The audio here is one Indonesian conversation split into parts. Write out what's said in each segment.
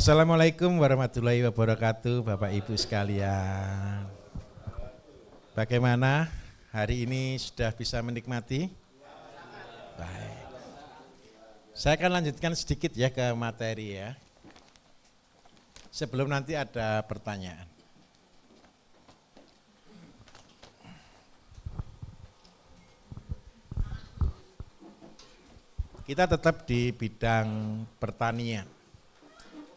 Assalamualaikum warahmatullahi wabarakatuh, Bapak Ibu sekalian. Bagaimana hari ini, sudah bisa menikmati? Baik. Saya akan lanjutkan sedikit ya ke materi ya. Sebelum nanti ada pertanyaan. Kita tetap di bidang pertanian.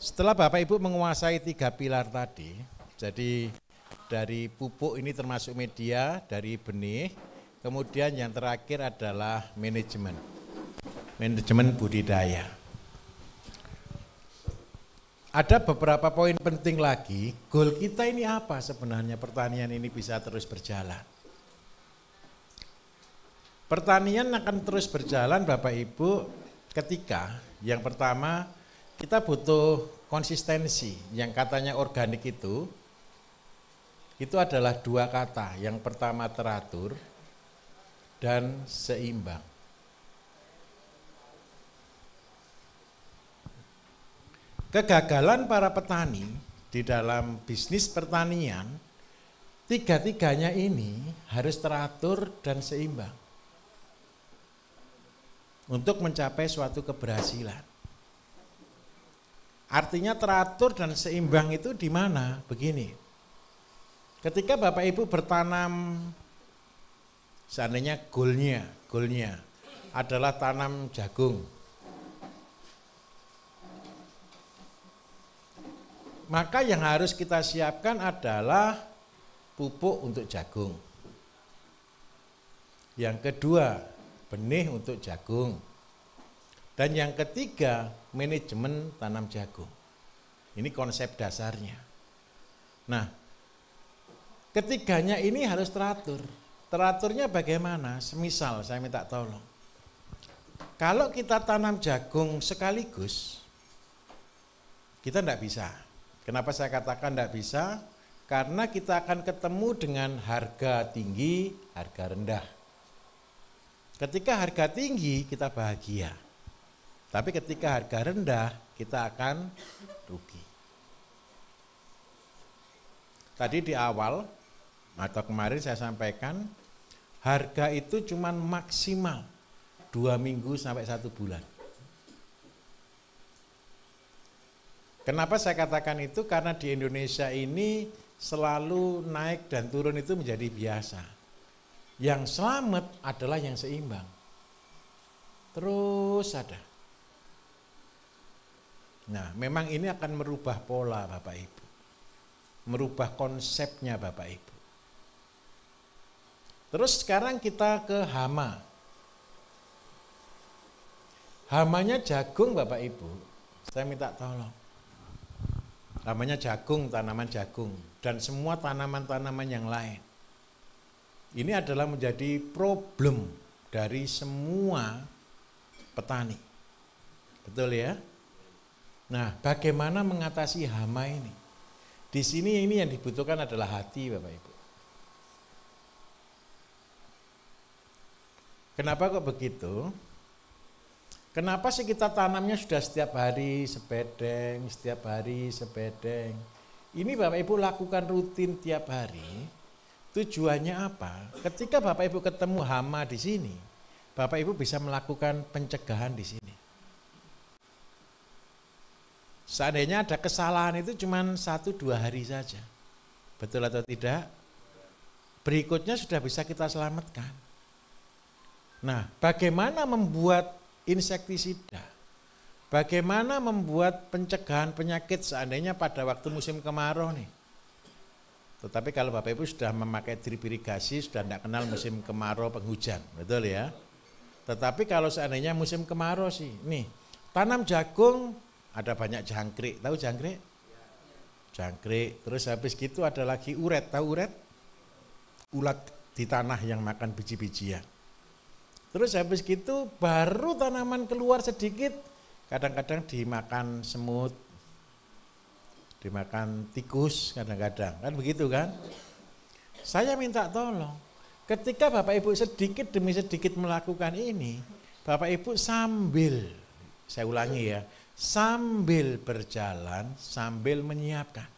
Setelah Bapak Ibu menguasai 3 pilar tadi, jadi dari pupuk ini termasuk media, dari benih, kemudian yang terakhir adalah manajemen budidaya. Ada beberapa poin penting lagi, goal kita ini apa sebenarnya pertanian ini bisa terus berjalan. Pertanian akan terus berjalan Bapak Ibu ketika yang pertama kita butuh konsistensi, yang katanya organik itu adalah 2 kata, yang pertama teratur dan seimbang. Kegagalan para petani di dalam bisnis pertanian, 3-tiganya ini harus teratur dan seimbang untuk mencapai suatu keberhasilan. Artinya teratur dan seimbang itu di mana? Begini, ketika Bapak Ibu bertanam, seandainya goalnya adalah tanam jagung, maka yang harus kita siapkan adalah pupuk untuk jagung. Yang kedua, benih untuk jagung. Dan yang ketiga, manajemen tanam jagung. Ini konsep dasarnya. Nah, ketiganya ini harus teratur. Teraturnya bagaimana? Semisal saya minta tolong. Kalau kita tanam jagung sekaligus, kita tidak bisa. Kenapa saya katakan tidak bisa? Karena kita akan ketemu dengan harga tinggi, harga rendah. Ketika harga tinggi, kita bahagia. Tapi ketika harga rendah, kita akan rugi. Tadi di awal, atau kemarin saya sampaikan, harga itu cuma maksimal 2 minggu sampai 1 bulan. Kenapa saya katakan itu? Karena di Indonesia ini selalu naik dan turun itu menjadi biasa. Yang selamat adalah yang seimbang. Terus ada. Nah, memang ini akan merubah pola Bapak Ibu. Merubah konsepnya Bapak Ibu. Terus sekarang kita ke hama. Hamanya jagung Bapak Ibu. Saya minta tolong. Hamanya jagung, tanaman jagung. Dan semua tanaman-tanaman yang lain. Ini adalah menjadi problem dari semua petani. Betul ya? Nah, bagaimana mengatasi hama ini? Di sini ini yang dibutuhkan adalah hati, Bapak Ibu. Kenapa kok begitu? Kenapa sih kita tanamnya sudah setiap hari sebedeng, setiap hari sebedeng? Ini Bapak Ibu lakukan rutin tiap hari. Tujuannya apa? Ketika Bapak Ibu ketemu hama di sini, Bapak Ibu bisa melakukan pencegahan di sini. Seandainya ada kesalahan itu cuma 1-2 hari saja. Betul atau tidak? Berikutnya sudah bisa kita selamatkan. Nah, bagaimana membuat insektisida? Bagaimana membuat pencegahan penyakit seandainya pada waktu musim kemarau nih? Tetapi kalau Bapak Ibu sudah memakai drip irigasi, sudah tidak kenal musim kemarau penghujan, betul ya? Tetapi kalau seandainya musim kemarau sih, nih, tanam jagung, ada banyak jangkrik, tahu jangkrik? Jangkrik, terus habis gitu ada lagi uret, tahu uret? Ulat di tanah yang makan biji-bijian. Terus habis gitu baru tanaman keluar sedikit, kadang-kadang dimakan semut, dimakan tikus kadang-kadang, kan begitu kan? Saya minta tolong, ketika Bapak Ibu sedikit demi sedikit melakukan ini, Bapak Ibu sambil, saya ulangi ya, sambil berjalan, sambil menyiapkan.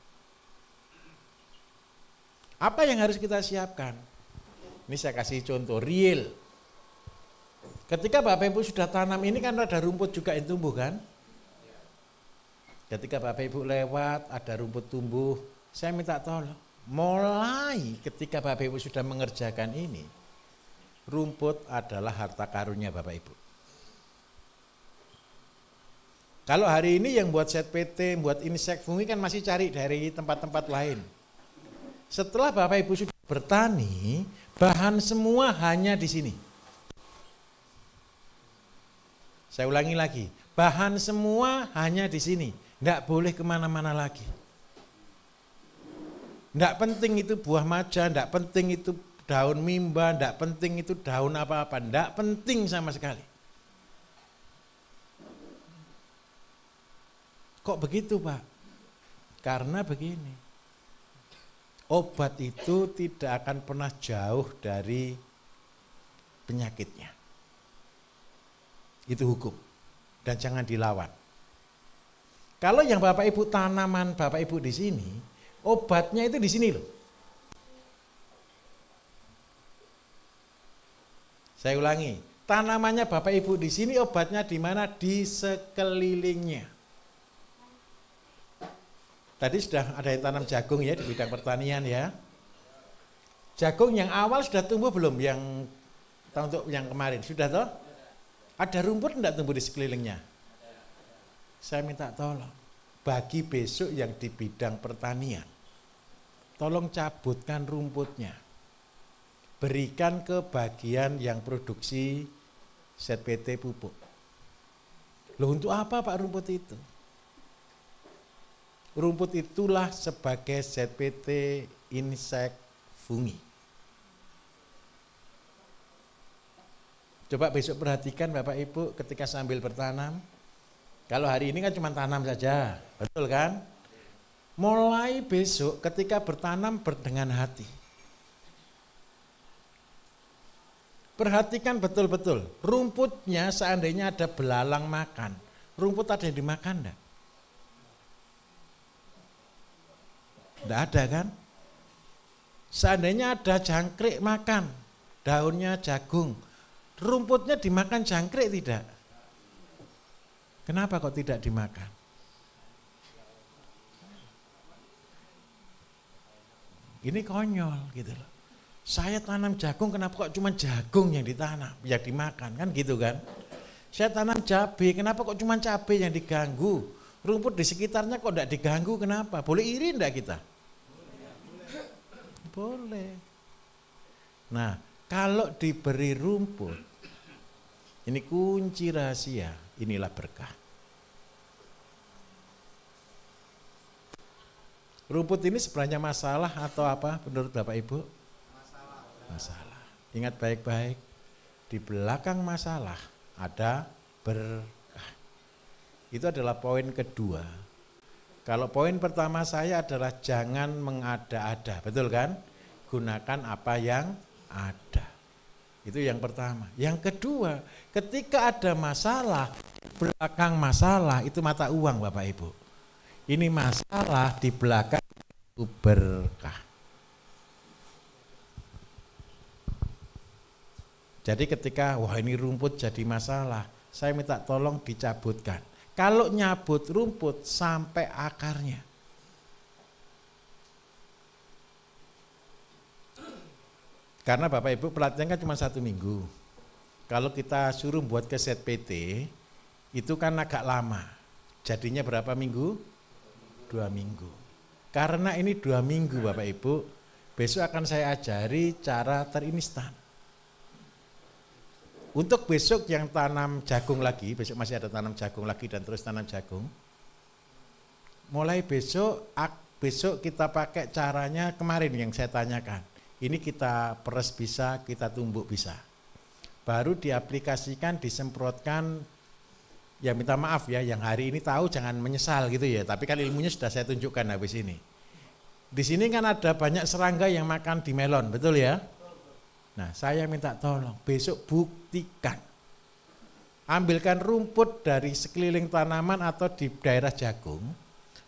Apa yang harus kita siapkan? Ini saya kasih contoh real. Ketika Bapak Ibu sudah tanam ini kan ada rumput juga yang tumbuh kan? Ketika Bapak Ibu lewat ada rumput tumbuh, saya minta tolong. Mulai ketika Bapak Ibu sudah mengerjakan ini, rumput adalah harta karunia Bapak Ibu. Kalau hari ini yang buat ZPT, buat insek fungi kan masih cari dari tempat-tempat lain. Setelah Bapak Ibu sudah bertani, bahan semua hanya di sini. Saya ulangi lagi, bahan semua hanya di sini, tidak boleh kemana-mana lagi. Tidak penting itu buah maja, tidak penting itu daun mimba, tidak penting itu daun apa-apa, tidak penting sama sekali. Kok begitu Pak? Karena begini, obat itu tidak akan pernah jauh dari penyakitnya. Itu hukum dan jangan dilawan. Kalau yang Bapak Ibu tanaman Bapak Ibu di sini, obatnya itu di sini loh. Saya ulangi, tanamannya Bapak Ibu di sini, obatnya di mana? Di sekelilingnya. Tadi sudah ada yang tanam jagung ya di bidang pertanian ya. Jagung yang awal sudah tumbuh belum? Yang untuk yang kemarin sudah toh? Ada rumput enggak tumbuh di sekelilingnya? Saya minta tolong bagi besok yang di bidang pertanian, tolong cabutkan rumputnya, berikan ke bagian yang produksi ZPT pupuk. Loh untuk apa Pak rumput itu? Rumput itulah sebagai ZPT insek fungi. Coba besok perhatikan Bapak Ibu ketika sambil bertanam. Kalau hari ini kan cuma tanam saja, betul kan? Mulai besok ketika bertanam dengan hati. Perhatikan betul-betul, rumputnya seandainya ada belalang makan, rumput ada yang dimakan enggak? Tidak ada kan? Seandainya ada jangkrik makan, daunnya jagung, rumputnya dimakan jangkrik tidak? Kenapa kok tidak dimakan? Ini konyol gitu loh. Saya tanam jagung, kenapa kok cuma jagung yang ditanam, yang dimakan, kan gitu kan? Saya tanam cabai, kenapa kok cuma cabai yang diganggu? Rumput di sekitarnya kok tidak diganggu, kenapa? Boleh iri enggak kita? Boleh. Nah, kalau diberi rumput, ini kunci rahasia, inilah berkah. Rumput ini sebenarnya masalah atau apa menurut Bapak Ibu? Masalah. Ingat baik-baik, di belakang masalah ada berkah. Itu adalah poin kedua. Kalau poin pertama saya adalah jangan mengada-ada, betul kan? Gunakan apa yang ada. Itu yang pertama. Yang kedua, ketika ada masalah, belakang masalah itu mata uang Bapak Ibu. Ini masalah di belakang itu berkah. Jadi ketika wah ini rumput jadi masalah, saya minta tolong dicabutkan. Kalau nyabut rumput sampai akarnya. Karena Bapak Ibu pelatihan kan cuma 1 minggu. Kalau kita suruh buat ke ZPT, itu kan agak lama. Jadinya berapa minggu? 2 minggu. Karena ini 2 minggu Bapak Ibu, besok akan saya ajari cara terinstan. Untuk besok yang tanam jagung lagi, besok masih ada tanam jagung lagi dan terus tanam jagung. Mulai besok kita pakai caranya kemarin yang saya tanyakan. Ini kita peres bisa, kita tumbuk bisa. Baru diaplikasikan, disemprotkan, ya minta maaf ya, yang hari ini tahu jangan menyesal gitu ya. Tapi kan ilmunya sudah saya tunjukkan habis ini. Di sini kan ada banyak serangga yang makan di melon, betul ya? Nah, saya minta tolong besok buktikan ambilkan rumput dari sekeliling tanaman atau di daerah jagung,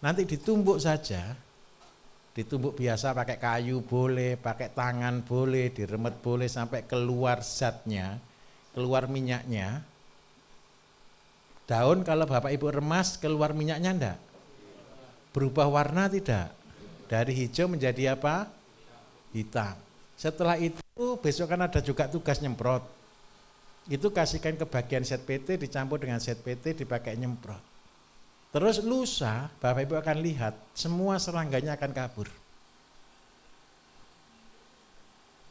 nanti ditumbuk saja, ditumbuk biasa pakai kayu boleh, pakai tangan boleh, diremet boleh sampai keluar zatnya, keluar minyaknya. Daun kalau Bapak Ibu remas keluar minyaknya enggak? Berubah warna tidak? Dari hijau menjadi apa? Hitam. Setelah itu besok kan ada juga tugas nyemprot. Itu kasihkan ke bagian zat PT dicampur dengan zat PT dipakai nyemprot. Terus lusa Bapak Ibu akan lihat semua serangganya akan kabur.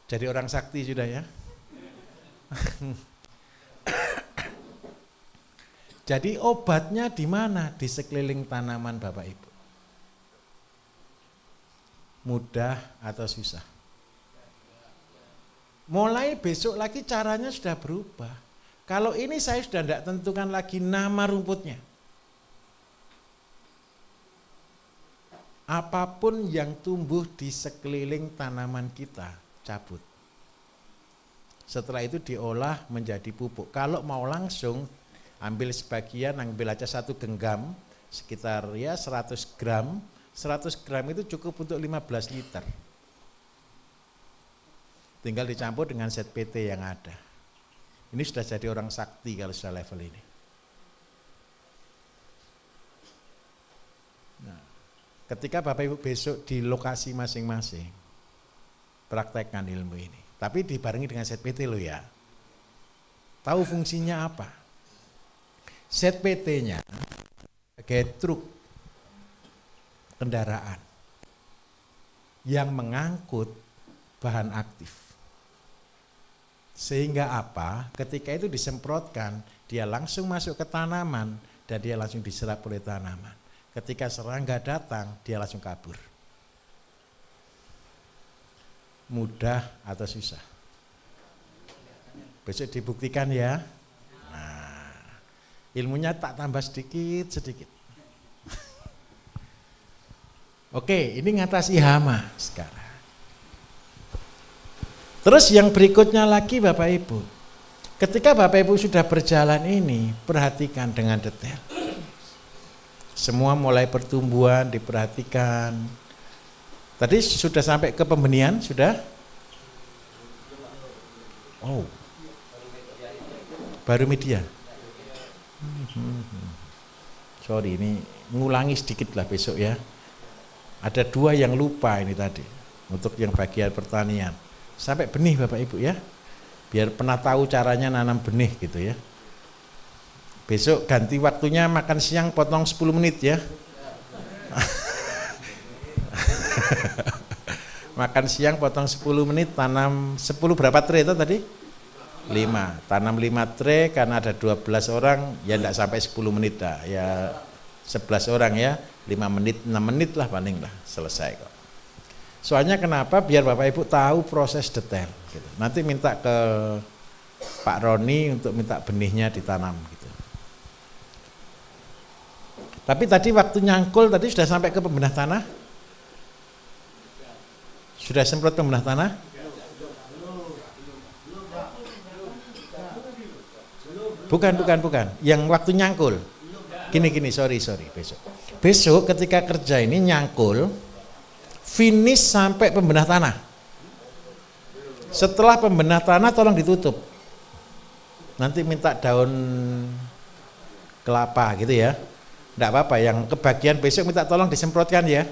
Jadi orang sakti sudah ya. Jadi obatnya di mana? Di sekeliling tanaman Bapak Ibu. Mudah atau susah? Mulai besok lagi caranya sudah berubah. Kalau ini saya sudah tidak tentukan lagi nama rumputnya. Apapun yang tumbuh di sekeliling tanaman kita, cabut. Setelah itu diolah menjadi pupuk. Kalau mau langsung, ambil sebagian, ambil aja 1 genggam, sekitar ya 100 gram. 100 gram itu cukup untuk 15 liter. Tinggal dicampur dengan zat PT yang ada. Ini sudah jadi orang sakti kalau sudah level ini. Nah, ketika Bapak Ibu besok di lokasi masing-masing, praktekkan ilmu ini. Tapi dibarengi dengan zat PT loh ya. Tahu fungsinya apa? Zat PT-nya sebagai truk kendaraan yang mengangkut bahan aktif. Sehingga apa? Ketika itu disemprotkan, dia langsung masuk ke tanaman dan dia langsung diserap oleh tanaman. Ketika serangga datang, dia langsung kabur. Mudah atau susah? Besok dibuktikan ya. Ilmunya tak tambah sedikit. Oke, ini ngatasi hama sekarang. Terus yang berikutnya lagi Bapak Ibu. Ketika Bapak Ibu sudah berjalan ini, perhatikan dengan detail. Semua mulai pertumbuhan diperhatikan. Tadi sudah sampai ke pembenihan, sudah? Oh. Baru media. Sorry, ini ngulangi sedikit lah besok ya. Ada 2 yang lupa ini tadi untuk yang bagian pertanian. Sampai benih Bapak Ibu ya. Biar pernah tahu caranya nanam benih gitu ya. Besok ganti waktunya makan siang potong 10 menit ya. Makan siang potong 10 menit, tanam 10 berapa tray itu tadi? 5, tanam 5 tray karena ada 12 orang, ya enggak sampai 10 menit dah, ya 11 orang ya, 5 menit, 6 menit lah paling lah, selesai kok. Soalnya kenapa? Biar Bapak Ibu tahu proses detail gitu. Nanti minta ke Pak Roni untuk minta benihnya ditanam gitu. Tapi tadi waktu nyangkul tadi sudah sampai ke pembenah tanah? Sudah semprot pembenah tanah? Bukan. Yang waktu nyangkul. Gini, sorry, besok. Besok ketika kerja ini nyangkul, finish sampai pembenah tanah. Setelah pembenah tanah tolong ditutup. Nanti minta daun kelapa gitu ya. Enggak apa-apa, yang kebagian besok minta tolong disemprotkan ya.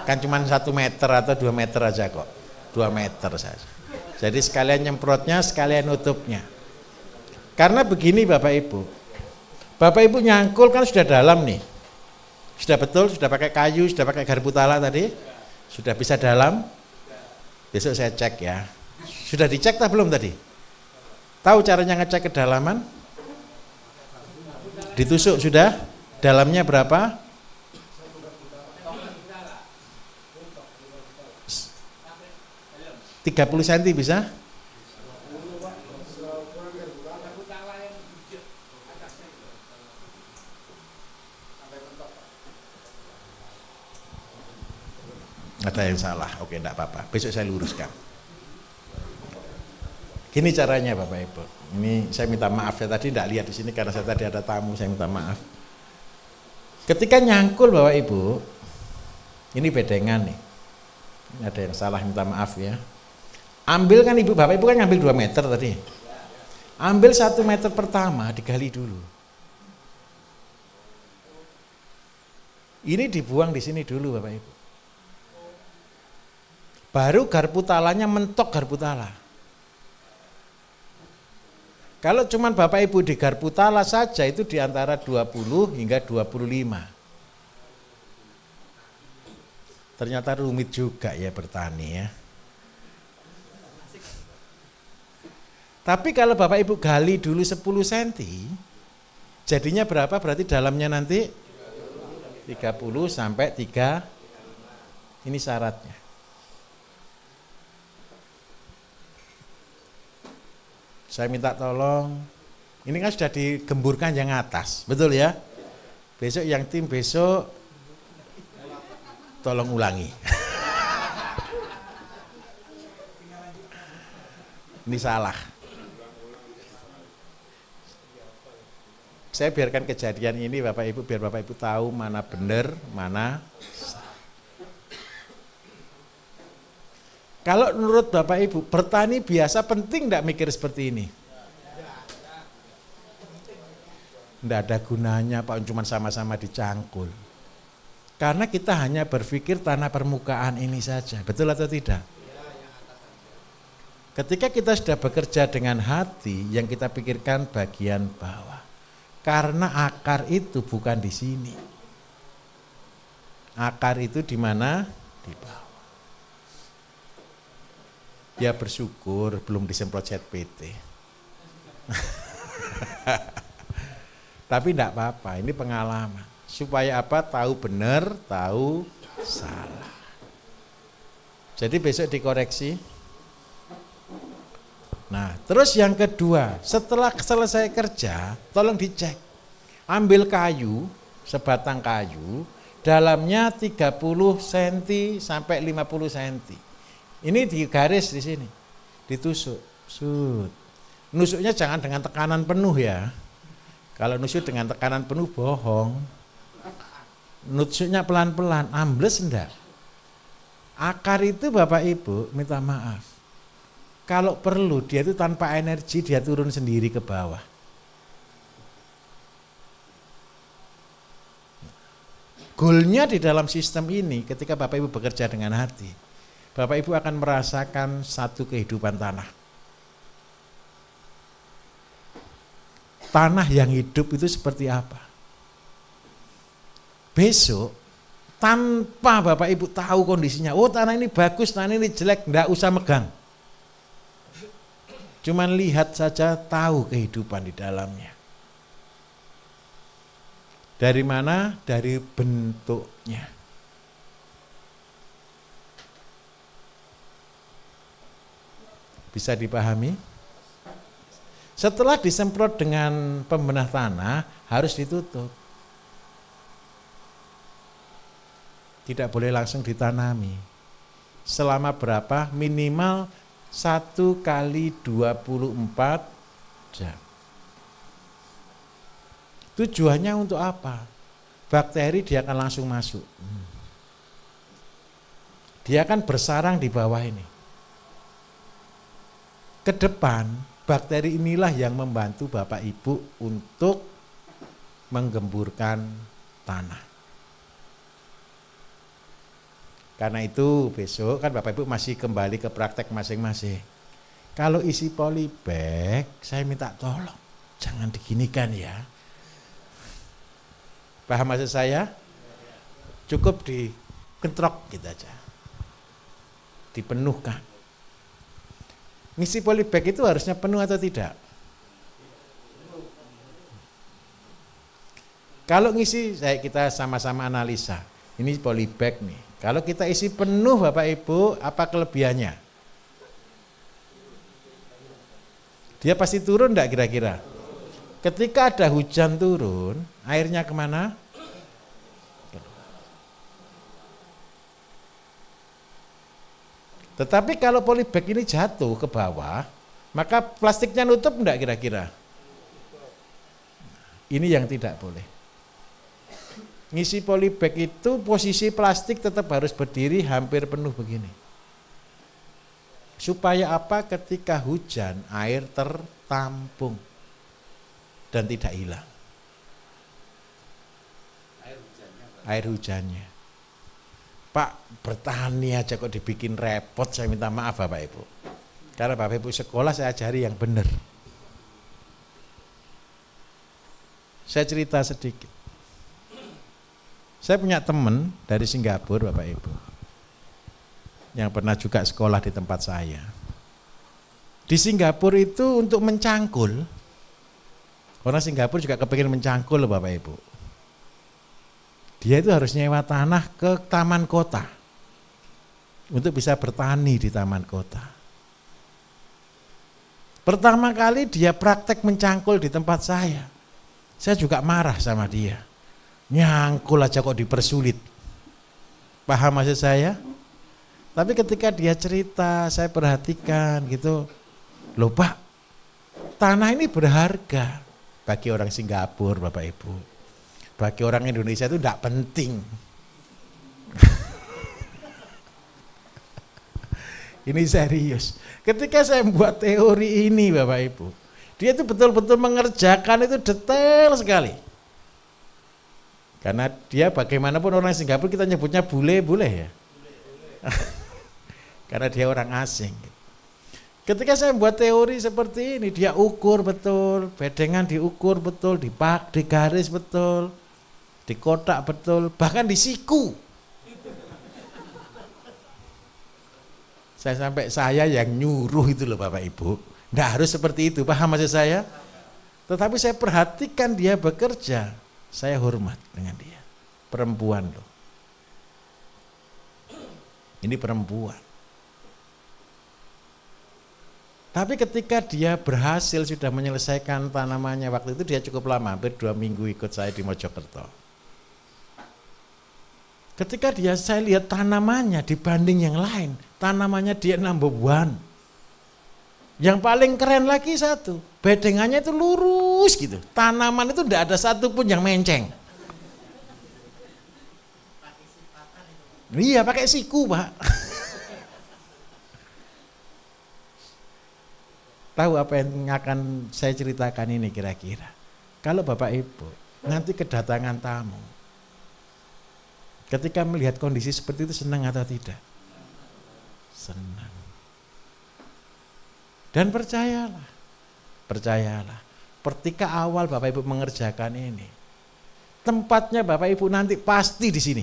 Kan cuma 1 meter atau 2 meter aja kok. 2 meter saja. Jadi sekalian nyemprotnya, sekalian nutupnya. Karena begini Bapak Ibu. Bapak Ibu nyangkul kan sudah dalam nih. Sudah betul, sudah pakai kayu, sudah pakai garpu tala tadi. Sudah bisa dalam. Besok saya cek ya. Sudah dicek tak belum tadi? Tahu caranya ngecek kedalaman? Ditusuk sudah? Dalamnya berapa? 30 cm bisa? Ada yang salah, oke enggak apa-apa, besok saya luruskan. Gini caranya Bapak Ibu. Ini saya minta maaf ya tadi tidak lihat di sini karena saya tadi ada tamu, saya minta maaf. Ketika nyangkul Bapak Ibu, ini bedengan nih. Ini ada yang salah, minta maaf ya. Ambil kan Ibu, Bapak Ibu kan ngambil 2 meter tadi. Ambil 1 meter pertama digali dulu. Ini dibuang di sini dulu Bapak Ibu. Baru garpu talanya mentok garpu tala. Kalau cuman Bapak Ibu di garpu tala saja itu di antara 20 hingga 25. Ternyata rumit juga ya bertani ya. Tapi kalau Bapak Ibu gali dulu 10 cm, jadinya berapa? Berarti dalamnya nanti 30 sampai 3. Ini syaratnya. Saya minta tolong, ini kan sudah digemburkan yang atas, betul ya? Besok yang tim besok tolong ulangi. Ini salah. Saya biarkan kejadian ini Bapak Ibu, biar Bapak Ibu tahu mana benar, mana salah. Kalau menurut Bapak Ibu, bertani biasa penting enggak mikir seperti ini? Enggak ada gunanya Pak, cuma sama-sama dicangkul. Karena kita hanya berpikir tanah permukaan ini saja, betul atau tidak? Ketika kita sudah bekerja dengan hati, yang kita pikirkan bagian bawah. Karena akar itu bukan di sini. Akar itu di mana? Di bawah. Ya bersyukur belum disemprot ZPT. Tapi enggak apa-apa, ini pengalaman. Supaya apa? Tahu benar, tahu salah. Jadi besok dikoreksi. Nah, terus yang kedua, setelah selesai kerja, tolong dicek. Ambil kayu, sebatang kayu, dalamnya 30 cm sampai 50 cm. Ini digaris di sini, ditusuk, sud. Nusuknya jangan dengan tekanan penuh ya. Kalau nusuk dengan tekanan penuh bohong. Nusuknya pelan-pelan, ambles enggak. Akar itu Bapak Ibu minta maaf. Kalau perlu dia itu tanpa energi dia turun sendiri ke bawah. Goalnya di dalam sistem ini ketika Bapak Ibu bekerja dengan hati, Bapak Ibu akan merasakan satu kehidupan tanah. Tanah yang hidup itu seperti apa? Besok tanpa Bapak Ibu tahu kondisinya, oh tanah ini bagus, tanah ini jelek, enggak usah megang. Cuman lihat saja tahu kehidupan di dalamnya. Dari mana? Dari bentuknya. Bisa dipahami? Setelah disemprot dengan pembenah tanah harus ditutup. Tidak boleh langsung ditanami. Selama berapa? Minimal 1 kali 24 jam. Tujuannya untuk apa? Bakteri dia akan langsung masuk. Dia akan bersarang di bawah ini. Ke depan, bakteri inilah yang membantu Bapak Ibu untuk menggemburkan tanah. Karena itu besok kan Bapak Ibu masih kembali ke praktek masing-masing. Kalau isi polybag, saya minta tolong, jangan diginikan ya. Paham maksud saya? Cukup dikentrok gitu aja. Dipenuhkan. Ngisi polybag itu harusnya penuh atau tidak? Kalau ngisi, kita sama-sama analisa. Ini polybag nih. Kalau kita isi penuh Bapak Ibu, apa kelebihannya? Dia pasti turun enggak kira-kira? Ketika ada hujan turun, airnya kemana? Tetapi kalau polybag ini jatuh ke bawah, Maka plastiknya nutup enggak kira-kira? Ini yang tidak boleh. Ngisi polybag itu posisi plastik tetap harus berdiri hampir penuh begini. Supaya apa? Ketika hujan air tertampung dan tidak hilang. Air hujannya. Pak, bertani aja kok dibikin repot, saya minta maaf Bapak Ibu. Karena Bapak Ibu sekolah saya ajari yang benar. Saya cerita sedikit. Saya punya teman dari Singapura Bapak Ibu, yang pernah juga sekolah di tempat saya. Di Singapura itu untuk mencangkul, orang Singapura juga kepingin mencangkul Bapak Ibu. Dia itu harus nyewa tanah ke taman kota untuk bisa bertani di taman kota. Pertama kali dia praktek mencangkul di tempat saya juga marah sama dia. Nyangkul aja kok dipersulit. Paham maksud saya? Tapi ketika dia cerita, saya perhatikan gitu. Loh Pak, tanah ini berharga bagi orang Singapura Bapak Ibu. Bagi orang Indonesia itu tidak penting. Ini serius. Ketika saya membuat teori ini Bapak Ibu, dia itu betul-betul mengerjakan itu detail sekali. Karena dia bagaimanapun orang Singapura kita nyebutnya bule-bule ya. Karena dia orang asing. Ketika saya membuat teori seperti ini, dia ukur betul, bedengan diukur betul, digaris betul, di kotak betul, bahkan di siku. Saya yang nyuruh itu loh Bapak Ibu. Nggak harus seperti itu, paham maksud saya? Tetapi saya perhatikan dia bekerja, saya hormat dengan dia. Perempuan loh. Ini perempuan. Tapi ketika dia berhasil sudah menyelesaikan tanamannya, waktu itu dia cukup lama, hampir 2 minggu ikut saya di Mojokerto. Ketika saya lihat tanamannya dibanding yang lain, tanamannya dia number one. Yang paling keren lagi satu, bedengannya itu lurus gitu. Tanaman itu tidak ada satupun yang menceng. Iya, pakai siku Pak. Tahu apa yang akan saya ceritakan ini kira-kira? Kalau Bapak Ibu nanti kedatangan tamu, ketika melihat kondisi seperti itu senang atau tidak? Senang. Dan percayalah, ketika awal Bapak Ibu mengerjakan ini, tempatnya Bapak Ibu nanti pasti di sini.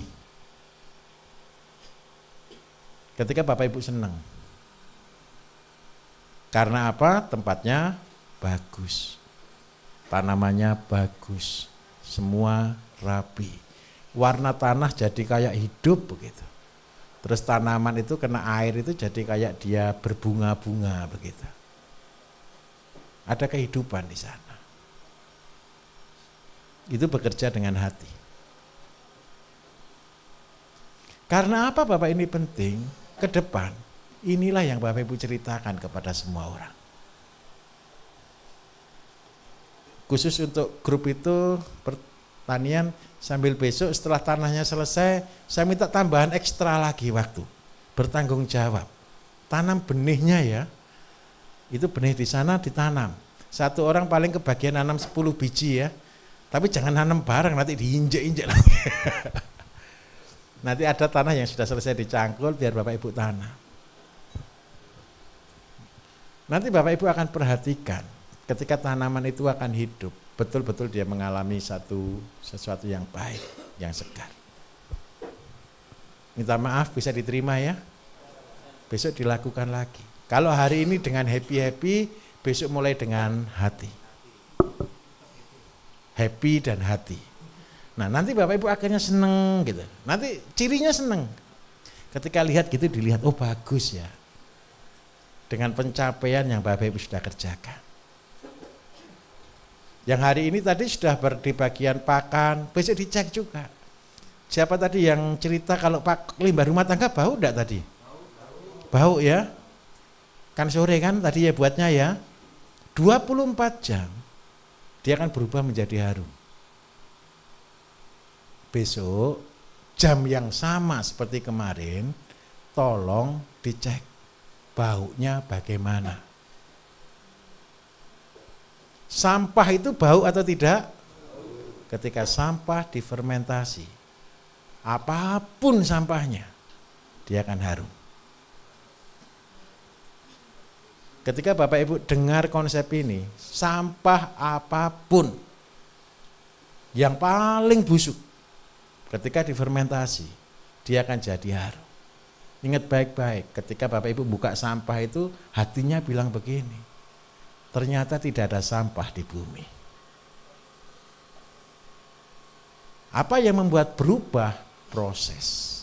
Ketika Bapak Ibu senang. Karena apa? Tempatnya bagus, tanamannya bagus, semua rapi, warna tanah jadi kayak hidup begitu. Terus tanaman itu kena air itu jadi kayak dia berbunga-bunga begitu. Ada kehidupan di sana. Itu bekerja dengan hati. Karena apa Bapak ini penting? Ke depan. Inilah yang Bapak Ibu ceritakan kepada semua orang. Khusus untuk grup itu pertanian, sambil besok setelah tanahnya selesai, saya minta tambahan ekstra lagi waktu. Bertanggung jawab. Tanam benihnya ya. Itu benih di sana ditanam. Satu orang paling kebagian nanam 10 biji ya. Tapi jangan nanam bareng, nanti diinjek-injek lagi. Nanti ada tanah yang sudah selesai dicangkul biar Bapak Ibu tanam. Nanti Bapak Ibu akan perhatikan ketika tanaman itu akan hidup, betul-betul dia mengalami sesuatu yang baik, yang segar. Minta maaf bisa diterima ya. Besok dilakukan lagi. Kalau hari ini dengan happy-happy, besok mulai dengan hati. Happy dan hati. Nah nanti Bapak Ibu akhirnya seneng gitu. Nanti cirinya seneng. Ketika lihat gitu dilihat, oh bagus ya. Dengan pencapaian yang Bapak Ibu sudah kerjakan. Yang hari ini tadi sudah di bagian pakan, besok dicek juga. Siapa tadi yang cerita kalau limbah rumah tangga bau enggak tadi? Bau ya. Kan sore kan tadi ya buatnya ya. 24 jam dia akan berubah menjadi harum. Besok jam yang sama seperti kemarin, tolong dicek baunya bagaimana. Sampah itu bau atau tidak? Ketika sampah difermentasi, apapun sampahnya, dia akan harum. Ketika Bapak Ibu dengar konsep ini, sampah apapun yang paling busuk, ketika difermentasi, dia akan jadi harum. Ingat baik-baik, ketika Bapak Ibu buka sampah itu, hatinya bilang begini, ternyata tidak ada sampah di bumi. Apa yang membuat berubah? Proses.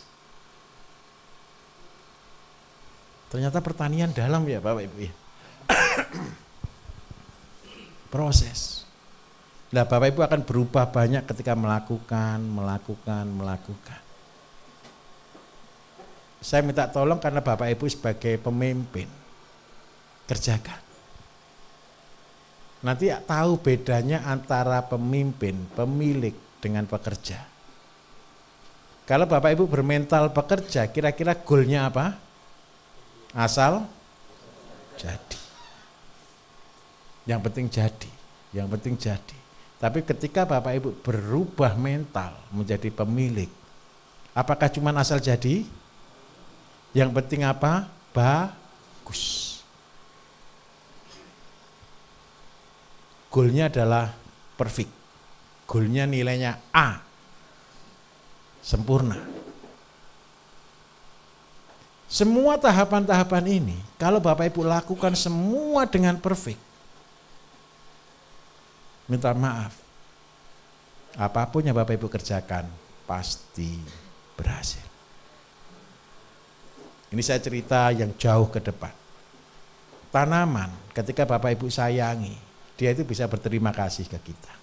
Ternyata pertanian dalam ya Bapak Ibu ya. Proses. Nah Bapak Ibu akan berubah banyak ketika melakukan. Saya minta tolong karena Bapak Ibu sebagai pemimpin, kerjakan. Nanti tahu bedanya antara pemimpin, pemilik dengan pekerja. Kalau Bapak Ibu bermental pekerja, kira-kira goalnya apa? Asal jadi. Yang penting jadi. Tapi ketika Bapak Ibu berubah mental menjadi pemilik, apakah cuma asal jadi? Yang penting apa? Bagus. Goalnya adalah perfect. Goalnya nilainya A. Sempurna. Semua tahapan-tahapan ini, kalau Bapak Ibu lakukan semua dengan perfect, minta maaf, apapun yang Bapak Ibu kerjakan, pasti berhasil. Ini saya cerita yang jauh ke depan. Tanaman, ketika Bapak Ibu sayangi, dia itu bisa berterima kasih ke kita.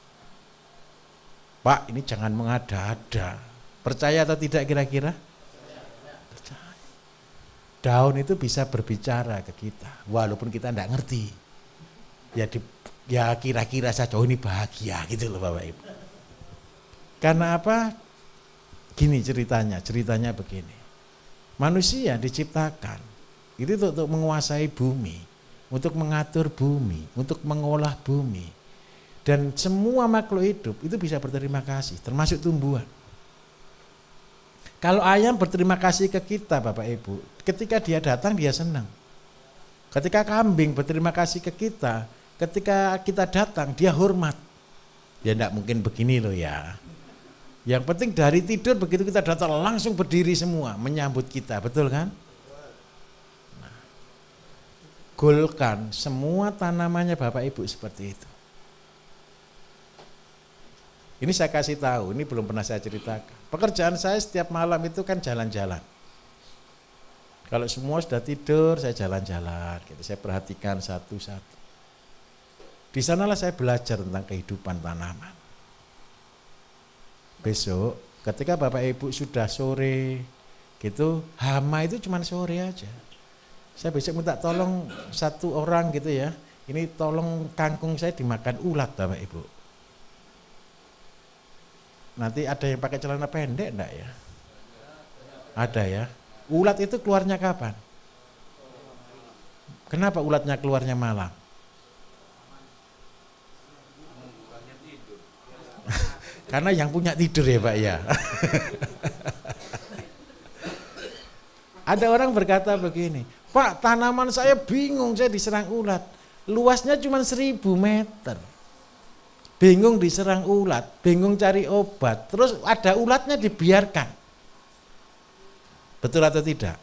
Pak, ini jangan mengada-ada. Percaya atau tidak kira-kira? Percaya. Daun itu bisa berbicara ke kita, walaupun kita tidak ngerti. Ya kira-kira saja, oh ini bahagia gitu loh Bapak Ibu. Karena apa? Gini ceritanya begini. Manusia diciptakan itu untuk menguasai bumi, untuk mengatur bumi, untuk mengolah bumi. Dan semua makhluk hidup itu bisa berterima kasih, termasuk tumbuhan. Kalau ayam berterima kasih ke kita Bapak Ibu, ketika dia datang dia senang. Ketika kambing berterima kasih ke kita, ketika kita datang dia hormat. Ya enggak mungkin begini loh ya. Yang penting dari tidur begitu kita datang langsung berdiri semua menyambut kita, betul kan? Nah, golkan semua tanamannya Bapak Ibu seperti itu. Ini saya kasih tahu, ini belum pernah saya ceritakan. Pekerjaan saya setiap malam itu kan jalan-jalan. Kalau semua sudah tidur, saya jalan-jalan, gitu. Saya perhatikan satu-satu. Di sanalah saya belajar tentang kehidupan tanaman. Besok, ketika Bapak Ibu sudah sore, gitu, hama itu cuma sore aja. Saya besok minta tolong satu orang gitu ya. Ini tolong kangkung saya dimakan ulat Bapak Ibu. Nanti ada yang pakai celana pendek enggak ya? Ada ya. Ulat itu keluarnya kapan? Kenapa ulatnya keluarnya malam? Karena yang punya tidur ya Pak ya. Ada orang berkata begini, Pak tanaman saya bingung, saya diserang ulat. Luasnya cuma 1000 meter. Bingung diserang ulat, bingung cari obat, terus ada ulatnya dibiarkan. Betul atau tidak?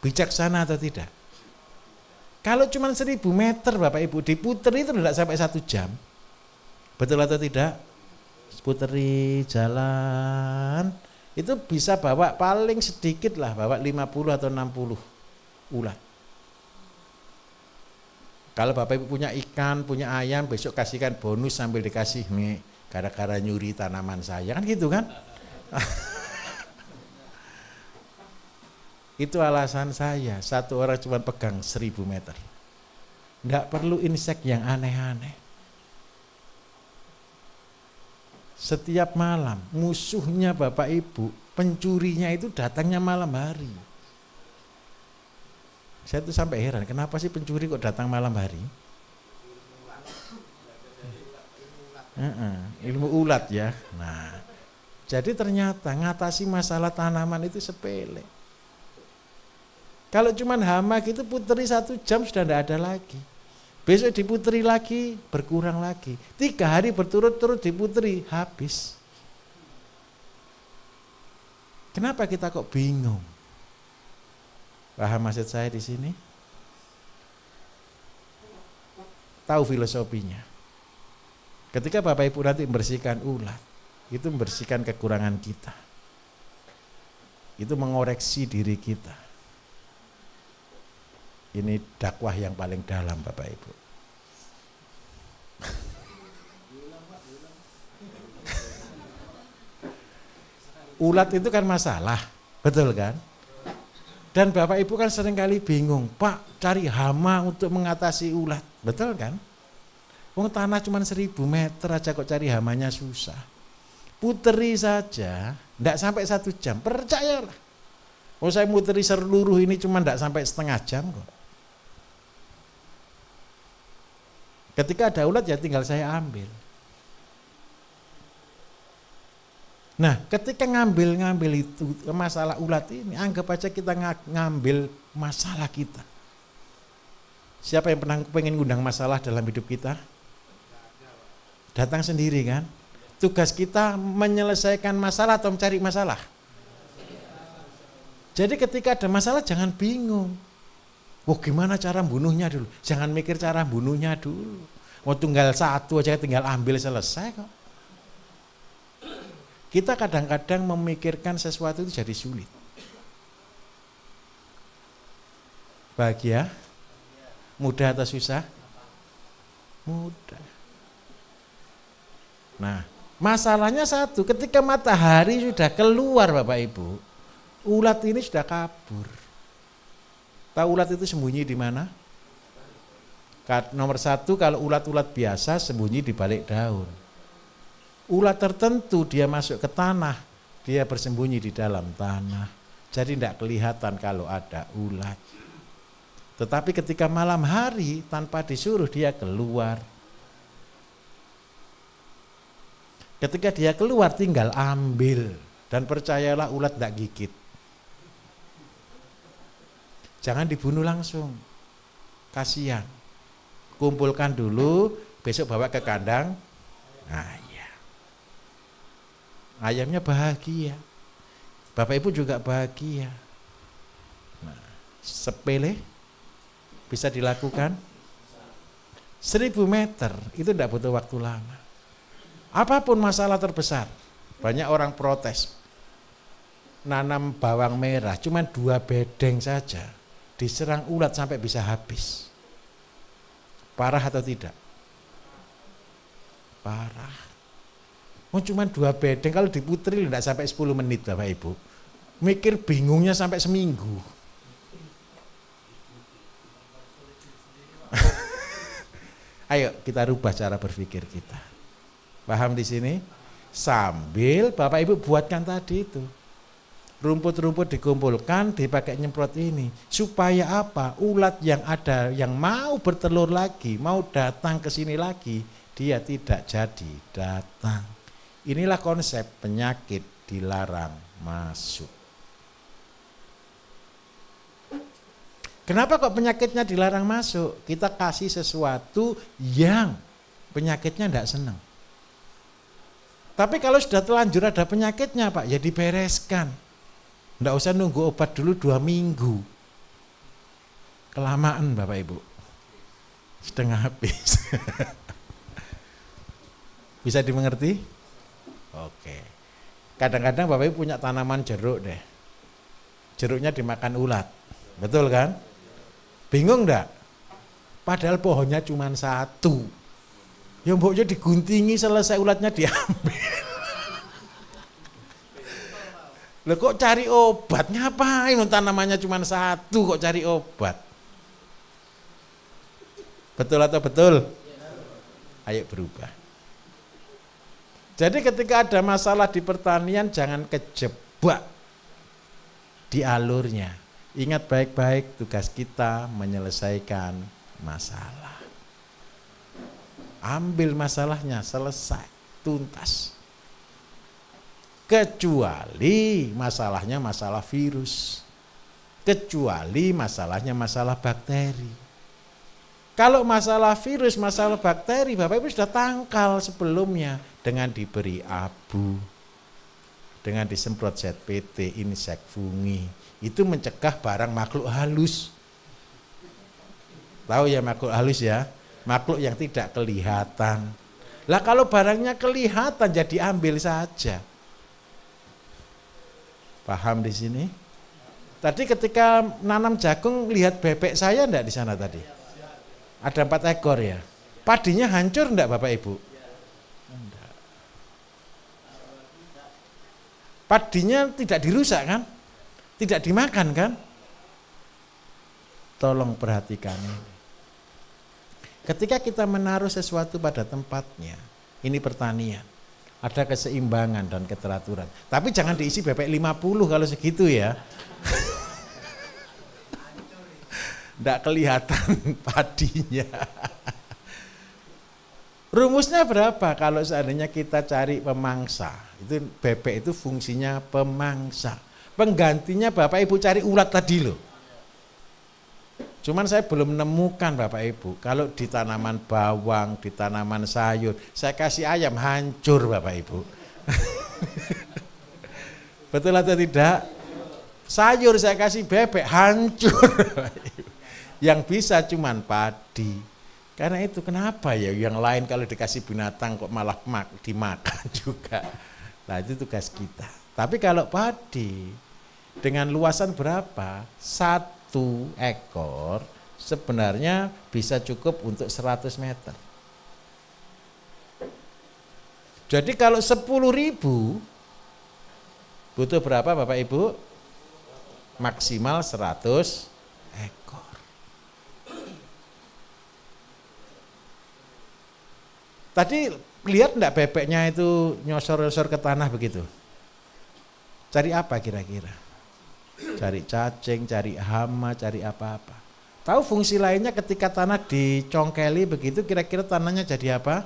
Bijaksana atau tidak? Kalau cuma 1000 meter Bapak Ibu diputer itu tidak sampai 1 jam. Betul atau tidak? Puteri jalan, itu bisa bawa paling sedikit lah, bawa 50 atau 60 ulat. Kalau Bapak Ibu punya ikan, punya ayam, besok kasihkan bonus sambil dikasih nih, gara-gara nyuri tanaman saya, kan gitu kan? Itu alasan saya, satu orang cuma pegang 1000 meter. Nggak perlu insek yang aneh-aneh. Setiap malam, musuhnya Bapak Ibu, pencurinya itu datangnya malam hari. Saya tuh sampai heran, kenapa sih pencuri kok datang malam hari? Ilmu ulat ya. Nah, jadi ternyata ngatasi masalah tanaman itu sepele. Kalau cuman hama gitu puteri 1 jam sudah tidak ada lagi. Besok diputeri lagi, berkurang lagi. 3 hari berturut-turut diputeri, habis. Kenapa kita kok bingung? Paham maksud saya di sini? Tahu filosofinya. Ketika Bapak Ibu nanti membersihkan ulat, itu membersihkan kekurangan kita. Itu mengoreksi diri kita. Ini dakwah yang paling dalam Bapak Ibu. Ulat itu kan masalah, betul kan? Dan Bapak Ibu kan seringkali bingung, Pak cari hama untuk mengatasi ulat, betul kan? Wong tanah cuma 1000 meter aja kok cari hamanya susah. Puteri saja, enggak sampai 1 jam, percayalah. Oh saya muteri seluruh ini cuma enggak sampai setengah jam kok. Ketika ada ulat ya tinggal saya ambil. Nah ketika ngambil itu masalah ulat ini, anggap aja kita ngambil masalah kita. Siapa yang pernah pengen ngundang masalah dalam hidup kita? Datang sendiri kan? Tugas kita menyelesaikan masalah atau mencari masalah? Jadi ketika ada masalah jangan bingung. Wah gimana cara bunuhnya dulu? Jangan mikir cara bunuhnya dulu. Mau tunggal 1 aja tinggal ambil selesai kok. Kita kadang-kadang memikirkan sesuatu itu jadi sulit. Bahagia? Mudah atau susah? Mudah. Nah, masalahnya satu, ketika matahari sudah keluar Bapak Ibu, ulat ini sudah kabur. Tahu ulat itu sembunyi di mana? Nomor 1, kalau ulat-ulat biasa sembunyi di balik daun. Ulat tertentu dia masuk ke tanah, dia bersembunyi di dalam tanah. Jadi tidak kelihatan kalau ada ulat. Tetapi ketika malam hari tanpa disuruh dia keluar. Ketika dia keluar tinggal ambil. Dan percayalah ulat tidak gigit. Jangan dibunuh langsung. Kasihan. Kumpulkan dulu, besok bawa ke kandang. Ayam. Ayamnya bahagia. Bapak Ibu juga bahagia. Nah, sepele bisa dilakukan. 1000 meter itu tidak butuh waktu lama. Apapun masalah terbesar, banyak orang protes. Nanam bawang merah, cuma 2 bedeng saja, diserang ulat sampai bisa habis. Parah atau tidak? Parah. Oh cuma 2 bedeng, kalau diputri tidak sampai 10 menit Bapak Ibu. Mikir bingungnya sampai seminggu. Ayo kita rubah cara berpikir kita. Paham di sini? Sambil Bapak Ibu buatkan tadi itu. Rumput-rumput dikumpulkan, dipakai nyemprot ini. Supaya apa? Ulat yang ada, yang mau bertelur lagi, mau datang ke sini lagi, dia tidak jadi datang. Inilah konsep penyakit dilarang masuk. Kenapa kok penyakitnya dilarang masuk? Kita kasih sesuatu yang penyakitnya tidak senang. Tapi kalau sudah telanjur ada penyakitnya Pak, ya dibereskan. Tidak usah nunggu obat dulu 2 minggu. Kelamaan Bapak Ibu. Setengah habis. Bisa dimengerti? Oke. Kadang-kadang Bapak Ibu punya tanaman jeruk deh. Jeruknya dimakan ulat. Betul kan? Bingung enggak? Padahal pohonnya cuma 1. Ya mboknya diguntingi selesai ulatnya diambil. Loh kok cari obat? Ngapain? Tanamannya cuma satu kok cari obat? Betul atau betul? Ayo berubah. Jadi ketika ada masalah di pertanian jangan kejebak di alurnya. Ingat baik-baik tugas kita menyelesaikan masalah. Ambil masalahnya, selesai, tuntas. Kecuali masalahnya masalah virus. Kecuali masalahnya masalah bakteri. Kalau masalah virus, masalah bakteri, Bapak Ibu sudah tangkal sebelumnya dengan diberi abu, dengan disemprot ZPT, insek fungi. Itu mencegah barang makhluk halus. Tahu ya makhluk halus ya? Makhluk yang tidak kelihatan. Lah kalau barangnya kelihatan jadi ambil saja. Paham di sini? Tadi ketika nanam jagung lihat bebek saya enggak di sana tadi? Ada 4 ekor ya. Padinya hancur enggak Bapak Ibu? Enggak. Padinya tidak dirusak kan? Tidak dimakan kan? Tolong perhatikan ini. Ketika kita menaruh sesuatu pada tempatnya, ini pertanian, ada keseimbangan dan keteraturan. Tapi jangan diisi bebek 50 kalau segitu ya. Tidak kelihatan padinya. Rumusnya berapa? Kalau seandainya kita cari pemangsa, itu bebek itu fungsinya pemangsa. Penggantinya Bapak Ibu cari ulat tadi loh. Cuman saya belum menemukan Bapak Ibu. Kalau di tanaman bawang, di tanaman sayur, saya kasih ayam hancur Bapak Ibu. Betul atau tidak? Sayur saya kasih bebek hancur. Yang bisa cuman padi. Karena itu kenapa ya yang lain kalau dikasih binatang kok malah dimakan juga. Nah itu tugas kita. Tapi kalau padi dengan luasan berapa? 1 ekor sebenarnya bisa cukup untuk 100 meter. Jadi kalau 10.000 butuh berapa Bapak Ibu? Maksimal 100 ekor. Tadi lihat enggak bebeknya itu nyosor-nyosor ke tanah begitu? Cari apa kira-kira? Cari cacing, cari hama, cari apa-apa. Tahu fungsi lainnya ketika tanah dicongkeli begitu kira-kira tanahnya jadi apa?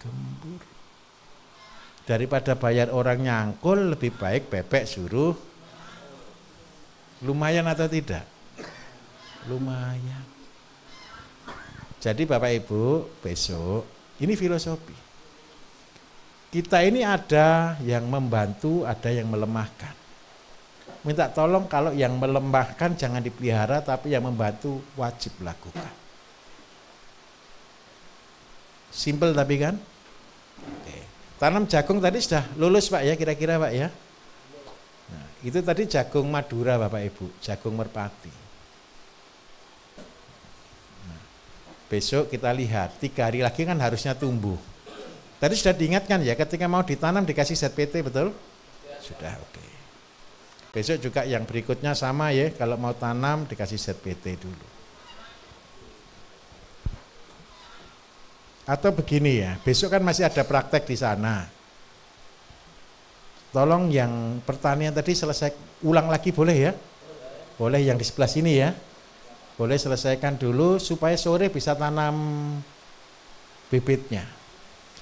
Gembur. Daripada bayar orang nyangkul lebih baik bebek suruh. Lumayan atau tidak? Lumayan. Jadi Bapak Ibu besok ini filosofi. Kita ini ada yang membantu, ada yang melemahkan. Minta tolong kalau yang melemahkan jangan dipelihara, tapi yang membantu wajib lakukan. Simple tapi kan? Oke. Tanam jagung tadi sudah lulus Pak ya, kira-kira Pak ya? Nah, itu tadi jagung Madura Bapak Ibu, jagung merpati. Nah, besok kita lihat, 3 hari lagi kan harusnya tumbuh. Tadi sudah diingatkan ya, ketika mau ditanam dikasih ZPT, betul? Sudah, oke. Besok juga yang berikutnya sama ya, kalau mau tanam dikasih ZPT dulu. Atau begini ya, besok kan masih ada praktek di sana. Tolong yang pertanian tadi selesai, ulang lagi boleh ya? Boleh yang di sebelah sini ya? Boleh selesaikan dulu supaya sore bisa tanam bibitnya.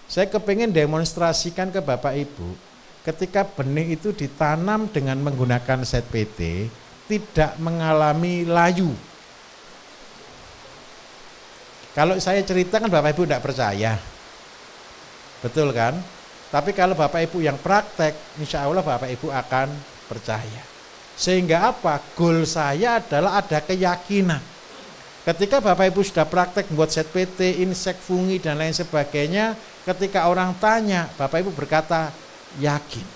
Saya kepingin demonstrasikan ke Bapak Ibu, ketika benih itu ditanam dengan menggunakan ZPT, tidak mengalami layu. Kalau saya ceritakan Bapak Ibu tidak percaya, betul kan? Tapi kalau Bapak Ibu yang praktek, insya Allah Bapak Ibu akan percaya. Sehingga apa? Goal saya adalah ada keyakinan. Ketika Bapak Ibu sudah praktek membuat ZPT, insek fungi dan lain sebagainya, ketika orang tanya, Bapak Ibu berkata yakin.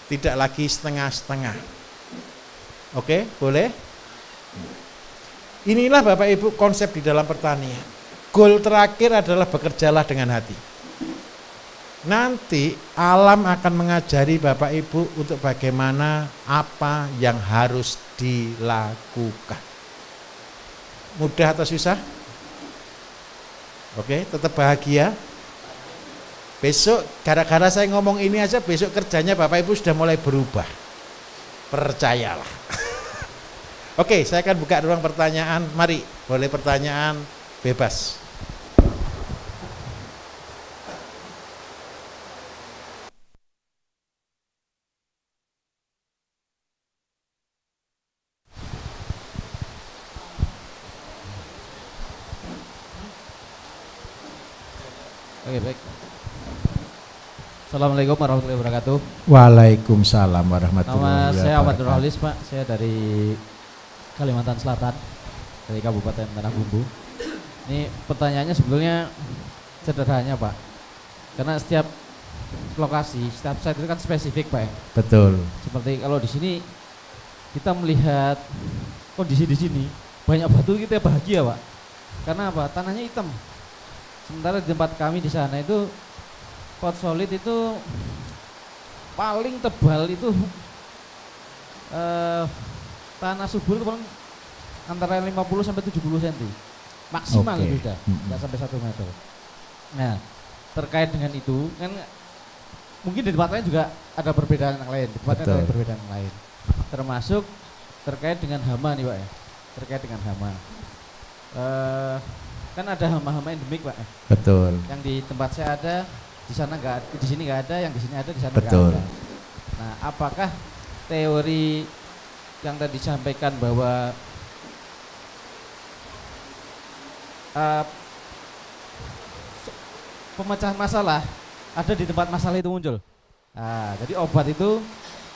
Tidak lagi setengah-setengah. Oke, boleh? Inilah Bapak Ibu konsep di dalam pertanian. Goal terakhir adalah bekerjalah dengan hati. Nanti alam akan mengajari Bapak Ibu untuk bagaimana apa yang harus dilakukan. Mudah atau susah? Oke, tetap bahagia. Besok gara-gara saya ngomong ini aja, besok kerjanya Bapak Ibu sudah mulai berubah. Percayalah. Oke, saya akan buka ruang pertanyaan. Mari, boleh pertanyaan bebas. Oke, baik. Assalamualaikum warahmatullahi wabarakatuh. Waalaikumsalam warahmatullahi Nama wabarakatuh. saya Ahmad Nurholis, Pak. Saya dari Kalimantan Selatan, dari Kabupaten Tanah Bumbu. Ini pertanyaannya sebetulnya sederhana, Pak. Karena setiap lokasi, setiap site itu kan spesifik, Pak. Betul. Seperti kalau di sini kita melihat kondisi di sini banyak batu, kita bahagia, Pak. Karena apa? Tanahnya hitam. Sementara di tempat kami di sana itu pot solid itu paling tebal itu tanah subur itu paling antara 50 sampai 70 cm maksimal. Oke. Itu udah nggak sampai 1 meter. Nah, terkait dengan itu kan mungkin di tempat lain juga ada perbedaan yang lain, di tempat lain ada perbedaan yang lain, termasuk terkait dengan hama nih, Pak ya. Terkait dengan hama, kan ada hama-hama endemik, Pak. Betul. Yang di tempat saya ada, di sana nggak, di sini nggak ada, yang di sini ada, di sana nggak Betul. ada. Nah, apakah teori yang tadi disampaikan bahwa pemecahan masalah ada di tempat masalah itu muncul? Nah, jadi obat itu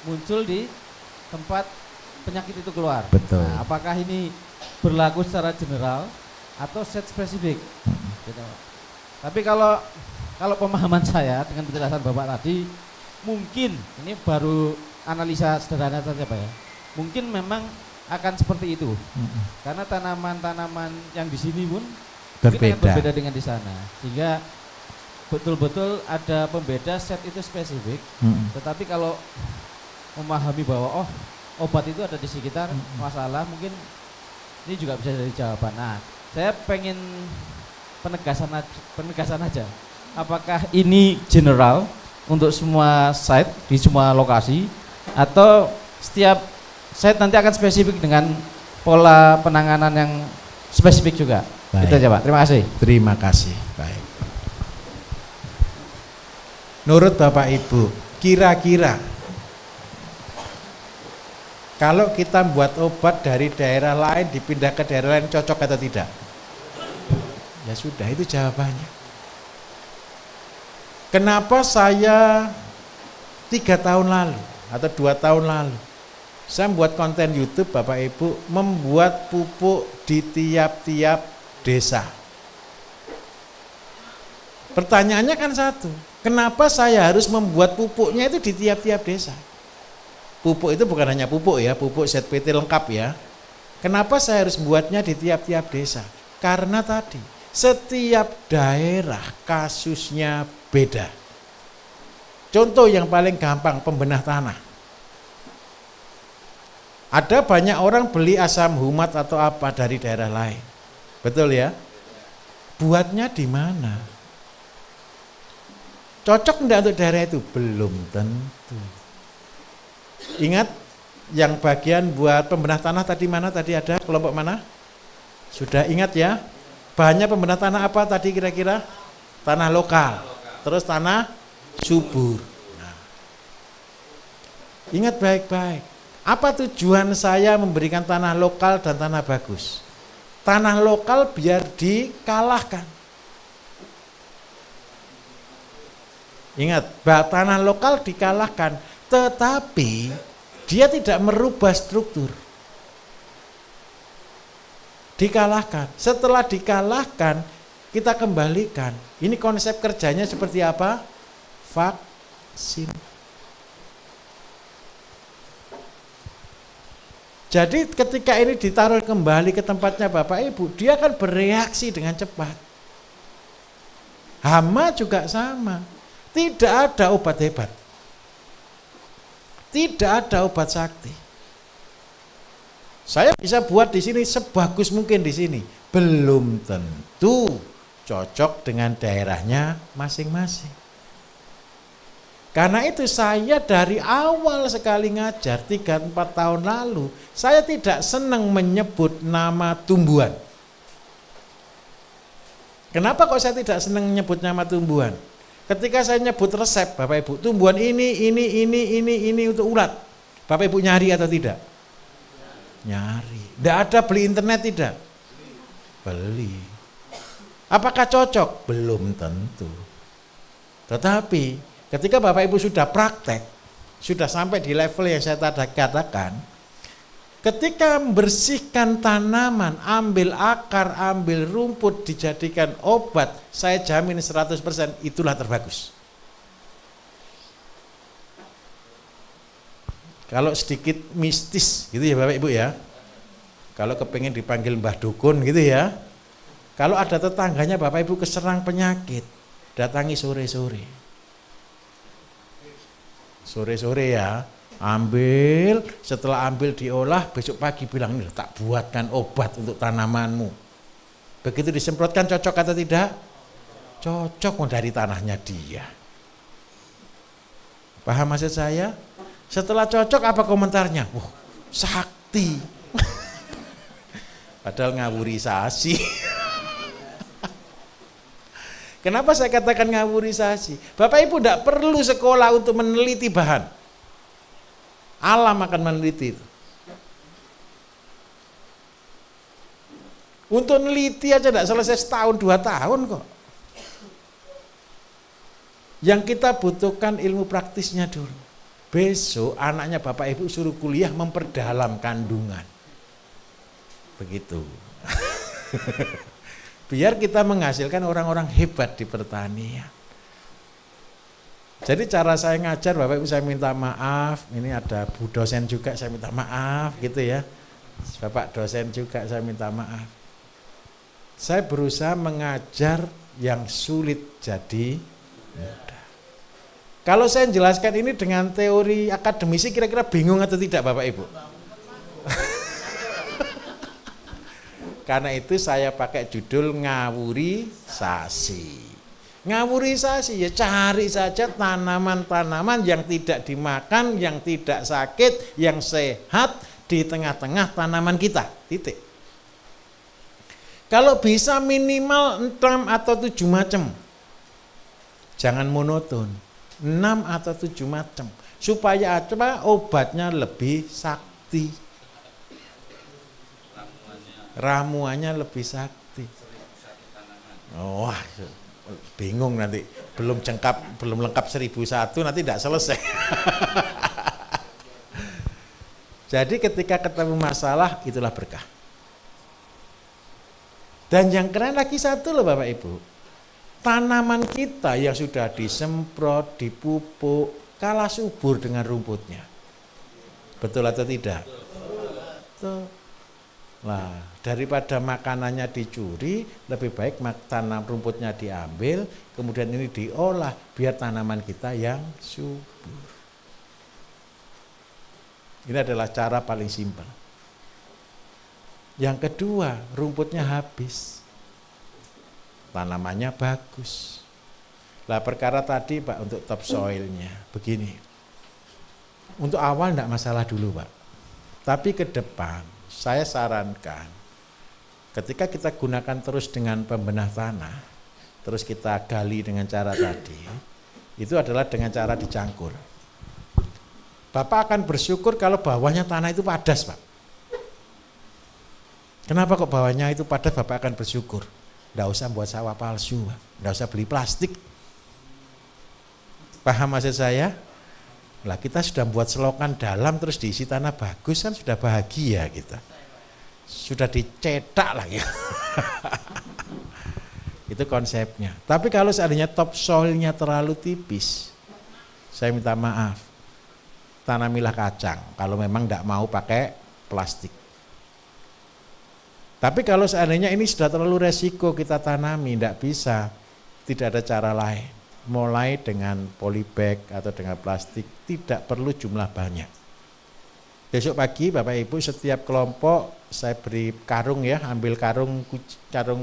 muncul di tempat penyakit itu keluar. Betul. Nah, apakah ini berlaku secara general atau set spesifik? Gitu. Tapi kalau pemahaman saya dengan penjelasan Bapak tadi, mungkin ini baru analisa sederhana saja, Pak ya. Mungkin memang akan seperti itu. Karena tanaman-tanaman yang di sini pun mungkin akan berbeda dengan di sana. Sehingga betul-betul ada pembeda set itu spesifik. Tetapi kalau memahami bahwa oh, obat itu ada di sekitar masalah, mungkin ini juga bisa jadi jawaban. Nah, saya pengen penegasan aja. Apakah ini general untuk semua site di semua lokasi atau setiap site nanti akan spesifik dengan pola penanganan yang spesifik juga? Baik. Itu aja, Pak. Terima kasih. Terima kasih. Baik. Menurut Bapak Ibu, kira-kira kalau kita buat obat dari daerah lain dipindah ke daerah lain cocok atau tidak? Ya sudah, itu jawabannya. Kenapa saya 3 tahun lalu atau 2 tahun lalu saya membuat konten YouTube, Bapak Ibu, membuat pupuk di tiap-tiap desa. Pertanyaannya kan satu, kenapa saya harus membuat pupuknya itu di tiap-tiap desa? Pupuk itu bukan hanya pupuk ya, pupuk ZPT lengkap ya. Kenapa saya harus membuatnya di tiap-tiap desa? Karena tadi setiap daerah kasusnya beda. Contoh yang paling gampang, pembenah tanah. Ada banyak orang beli asam humat atau apa dari daerah lain. Betul ya? Buatnya di mana? Cocok enggak untuk daerah itu? Belum tentu. Ingat yang bagian buat pembenah tanah tadi mana? Tadi ada kelompok mana? Sudah ingat ya? Bahannya pembenah tanah apa tadi kira-kira? Tanah lokal. Terus tanah subur. Nah. Ingat baik-baik. Apa tujuan saya memberikan tanah lokal dan tanah bagus? Tanah lokal biar dikalahkan. Ingat, tanah lokal dikalahkan, tetapi dia tidak merubah struktur. Dikalahkan. Setelah dikalahkan, kita kembalikan. Ini konsep kerjanya seperti apa? Vaksin. Jadi ketika ini ditaruh kembali ke tempatnya Bapak Ibu, dia akan bereaksi dengan cepat. Hama juga sama. Tidak ada obat hebat. Tidak ada obat sakti. Saya bisa buat di sini sebagus mungkin di sini, belum tentu cocok dengan daerahnya masing-masing. Karena itu saya dari awal sekali ngajar 3-4 tahun lalu, saya tidak senang menyebut nama tumbuhan. Kenapa kok saya tidak senang menyebut nama tumbuhan? Ketika saya nyebut resep, Bapak Ibu, tumbuhan ini untuk ulat. Bapak Ibu nyari atau tidak? Nyari. Tidak ada beli internet tidak? Beli. Apakah cocok? Belum tentu. Tetapi ketika Bapak Ibu sudah praktek, sudah sampai di level yang saya katakan, ketika membersihkan tanaman, ambil akar, ambil rumput, dijadikan obat, saya jamin 100% itulah terbagus. Kalau sedikit mistis gitu ya Bapak Ibu ya, kalau kepengen dipanggil Mbah Dukun gitu ya, kalau ada tetangganya Bapak Ibu keserang penyakit, datangi sore-sore. Sore-sore ya, ambil, setelah ambil diolah, besok pagi bilang, ini tak buatkan obat untuk tanamanmu. Begitu disemprotkan cocok atau tidak? Cocok dari tanahnya dia. Paham maksud saya? Setelah cocok apa komentarnya? Wah, sakti. Padahal ngawurisasi. Kenapa saya katakan ngawurisasi? Bapak Ibu tidak perlu sekolah untuk meneliti bahan. Alam akan meneliti itu. Untuk meneliti aja tidak selesai setahun 2 tahun kok. Yang kita butuhkan ilmu praktisnya dulu. Besok anaknya Bapak Ibu suruh kuliah memperdalam kandungan. Begitu. Biar kita menghasilkan orang-orang hebat di pertanian. Jadi cara saya ngajar Bapak Ibu saya minta maaf, ini ada Bu dosen juga saya minta maaf gitu ya. Bapak dosen juga saya minta maaf. Saya berusaha mengajar yang sulit jadi mudah. Kalau saya jelaskan ini dengan teori akademisi kira-kira bingung atau tidak Bapak Ibu? Karena itu saya pakai judul ngawurisasi. Ngawurisasi ya cari saja tanaman-tanaman yang tidak dimakan, yang tidak sakit, yang sehat di tengah-tengah tanaman kita. Titik. Kalau bisa minimal 6 atau 7 macam. Jangan monoton. 6 atau 7 macam. Supaya apa? Obatnya lebih sakti. Ramuannya lebih sakti. Wah, bingung nanti. Belum lengkap 1001 nanti tidak selesai. Jadi ketika ketemu masalah itulah berkah. Dan yang keren lagi satu loh Bapak Ibu. Tanaman kita yang sudah disemprot, dipupuk, kalah subur dengan rumputnya. Betul atau tidak? Betul. Nah, daripada makanannya dicuri, lebih baik tanam rumputnya diambil, kemudian ini diolah biar tanaman kita yang subur. Ini adalah cara paling simpel. Yang kedua, rumputnya habis. Tanamannya bagus. Lah perkara tadi Pak untuk topsoilnya begini. Untuk awal enggak masalah dulu Pak. Tapi ke depan saya sarankan ketika kita gunakan terus dengan pembenah tanah, terus kita gali dengan cara tadi, itu adalah dengan cara dicangkur. Bapak akan bersyukur kalau bawahnya tanah itu padas Pak. Kenapa kok bawahnya itu padas? Bapak akan bersyukur. Nggak usah buat sawah palsu, nggak usah beli plastik. Paham maksud saya? Lah kita sudah buat selokan dalam terus diisi tanah bagus kan sudah bahagia kita. Sudah dicetak lah ya. Itu konsepnya. Tapi kalau seandainya topsoilnya terlalu tipis, saya minta maaf. Tanamilah kacang kalau memang nggak mau pakai plastik. Tapi kalau seandainya ini sudah terlalu resiko kita tanami, tidak bisa, tidak ada cara lain. mulai dengan polybag atau dengan plastik, tidak perlu jumlah banyak. Besok pagi Bapak Ibu setiap kelompok saya beri karung ya, ambil karung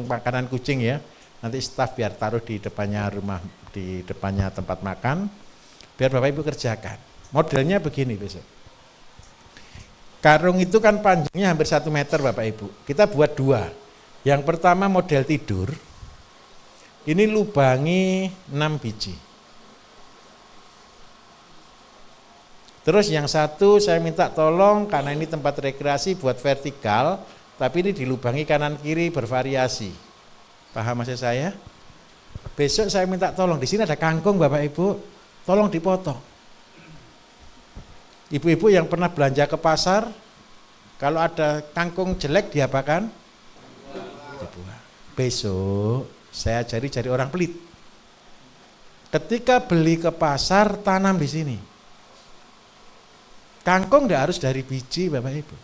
makanan kucing ya. Nanti staf biar taruh di depannya rumah, di depannya tempat makan, biar Bapak Ibu kerjakan. Modelnya begini besok. Karung itu kan panjangnya hampir 1 meter Bapak Ibu. Kita buat 2. Yang pertama model tidur. Ini lubangi 6 biji. Terus yang satu saya minta tolong karena ini tempat rekreasi buat vertikal, tapi ini dilubangi kanan kiri bervariasi. Paham maksud saya? Besok saya minta tolong, di sini ada kangkung Bapak Ibu, tolong dipotong. Ibu-ibu yang pernah belanja ke pasar, kalau ada kangkung jelek diapakan? Dibuang. Besok saya cari orang pelit. Ketika beli ke pasar, tanam di sini. Kangkung tidak harus dari biji Bapak Ibu.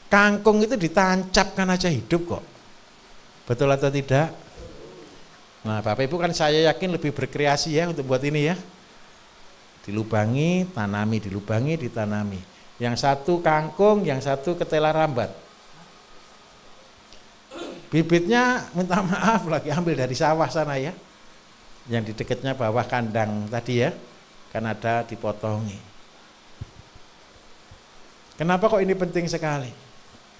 Kangkung itu ditancapkan aja hidup kok. Betul atau tidak? Nah Bapak Ibu kan saya yakin lebih berkreasi ya untuk buat ini ya. Dilubangi, tanami, dilubangi, ditanami. Yang satu kangkung, yang satu ketela rambat. Bibitnya minta maaf lagi ambil dari sawah sana ya. Yang di dekatnya bawah kandang tadi ya. Kan ada dipotongi. Kenapa kok ini penting sekali?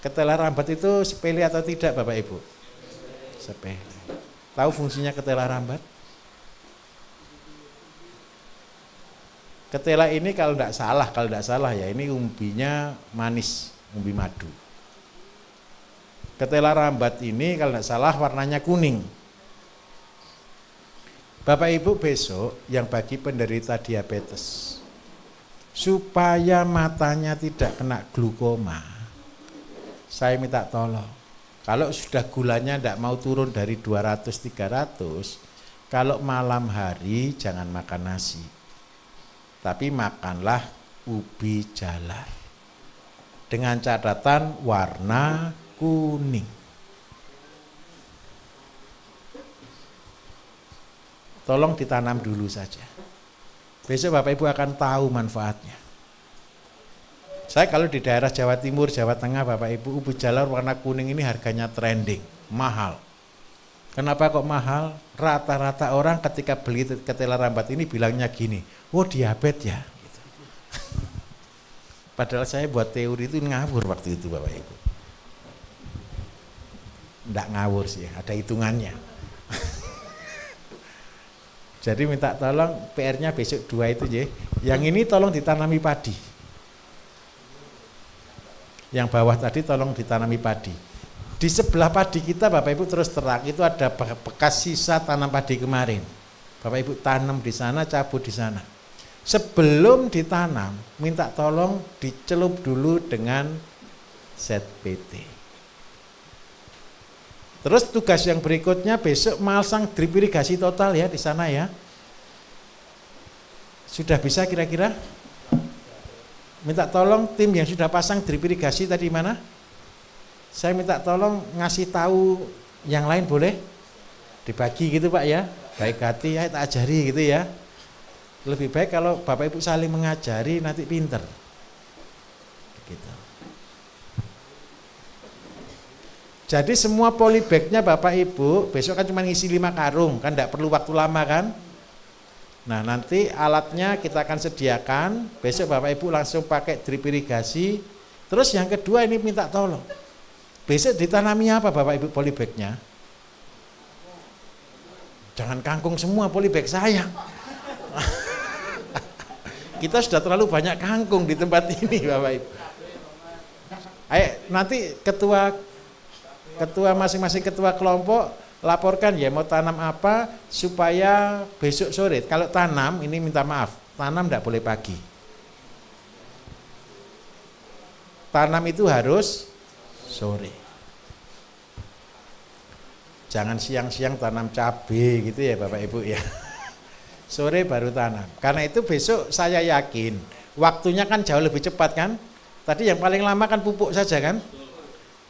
Ketela rambat itu sepele atau tidak Bapak Ibu? Sepele. Tahu fungsinya ketela rambat? Ketela ini kalau tidak salah ya, ini umbinya manis, umbi madu. Ketela rambat ini kalau tidak salah warnanya kuning. Bapak Ibu besok yang bagi penderita diabetes, supaya matanya tidak kena glukoma, saya minta tolong. Kalau sudah gulanya tidak mau turun dari 200-300, kalau malam hari jangan makan nasi. Tapi makanlah ubi jalar dengan catatan warna kuning. Tolong ditanam dulu saja. Besok Bapak Ibu akan tahu manfaatnya. Saya kalau di daerah Jawa Timur, Jawa Tengah Bapak Ibu, ubi jalar warna kuning ini harganya trending, mahal. Kenapa kok mahal? Rata-rata orang ketika beli ketela rambat ini bilangnya gini, oh diabetes ya. Gitu. Padahal saya buat teori itu ngawur waktu itu Bapak Ibu. Enggak ngawur sih, ada hitungannya. Jadi minta tolong PR-nya besok 2 itu ya. Yang ini tolong ditanami padi. Yang bawah tadi tolong ditanami padi. Di sebelah padi kita Bapak Ibu terus terang itu ada bekas sisa tanam padi kemarin. Bapak Ibu tanam di sana, cabut di sana. Sebelum ditanam, minta tolong dicelup dulu dengan zat PT. Terus tugas yang berikutnya besok masang drip irigasi total ya di sana ya. Sudah bisa kira-kira? Minta tolong tim yang sudah pasang drip irigasi tadi mana? Saya minta tolong ngasih tahu yang lain boleh? Dibagi gitu Pak ya. Baik hati ya, tak ajari gitu ya. Lebih baik kalau Bapak Ibu saling mengajari nanti pinter. Gitu. Jadi semua polybagnya Bapak Ibu besok kan cuma ngisi 5 karung, kan tidak perlu waktu lama kan. Nah nanti alatnya kita akan sediakan, besok Bapak Ibu langsung pakai drip irigasi. Terus yang kedua ini minta tolong, besok ditanami apa Bapak Ibu polybagnya? Jangan kangkung semua polybag saya. Kita sudah terlalu banyak kangkung di tempat ini Bapak Ibu. Ayo nanti ketua masing-masing ketua kelompok laporkan ya mau tanam apa supaya besok sore. Kalau tanam ini minta maaf, tanam tidak boleh pagi. Tanam itu harus sore. Jangan siang-siang tanam cabai gitu ya Bapak Ibu ya. Sore baru tanam. Karena itu besok saya yakin waktunya kan jauh lebih cepat kan. Tadi yang paling lama kan pupuk saja kan.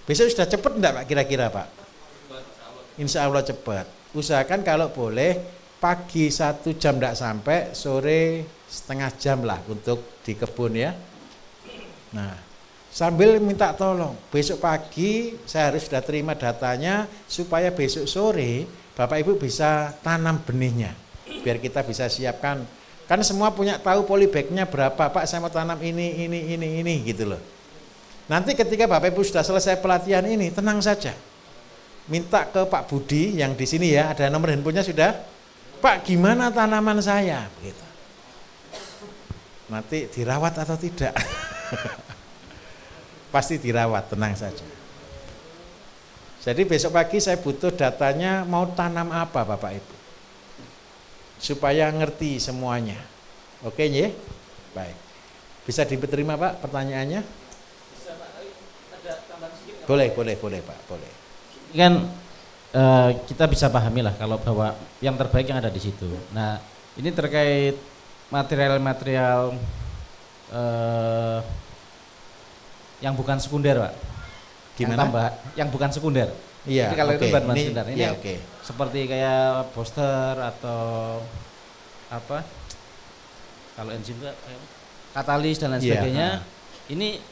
Besok sudah cepat enggak Pak kira-kira Pak? Insya Allah cepat. usahakan kalau boleh pagi 1 jam tidak sampai, sore setengah jam lah untuk di kebun ya. Nah, sambil minta tolong, besok pagi saya harus sudah terima datanya supaya besok sore Bapak Ibu bisa tanam benihnya. Biar kita bisa siapkan. Kan semua punya tahu polybagnya berapa, Pak saya mau tanam ini gitu loh. Nanti ketika Bapak Ibu sudah selesai pelatihan ini, tenang saja. Minta ke Pak Budi yang di sini ya, ada nomor handphonenya sudah. Pak gimana tanaman saya? Begitu. Nanti dirawat atau tidak? Pasti dirawat, tenang saja. Jadi besok pagi saya butuh datanya mau tanam apa Bapak Ibu. Supaya ngerti semuanya. Oke ya? Baik. Bisa diterima Pak pertanyaannya? Bisa Pak, ada tambahan sedikit. Boleh Pak, boleh. Ini kan kita bisa pahami lah kalau bahwa yang terbaik yang ada di situ. Nah, ini terkait material-material yang bukan sekunder Pak. Gimana? Yang bukan sekunder. Iya. Jadi kalau itu bahan sekunder ini iya, seperti kayak booster atau apa? Kalau enzim itu katalis dan lain sebagainya. Ini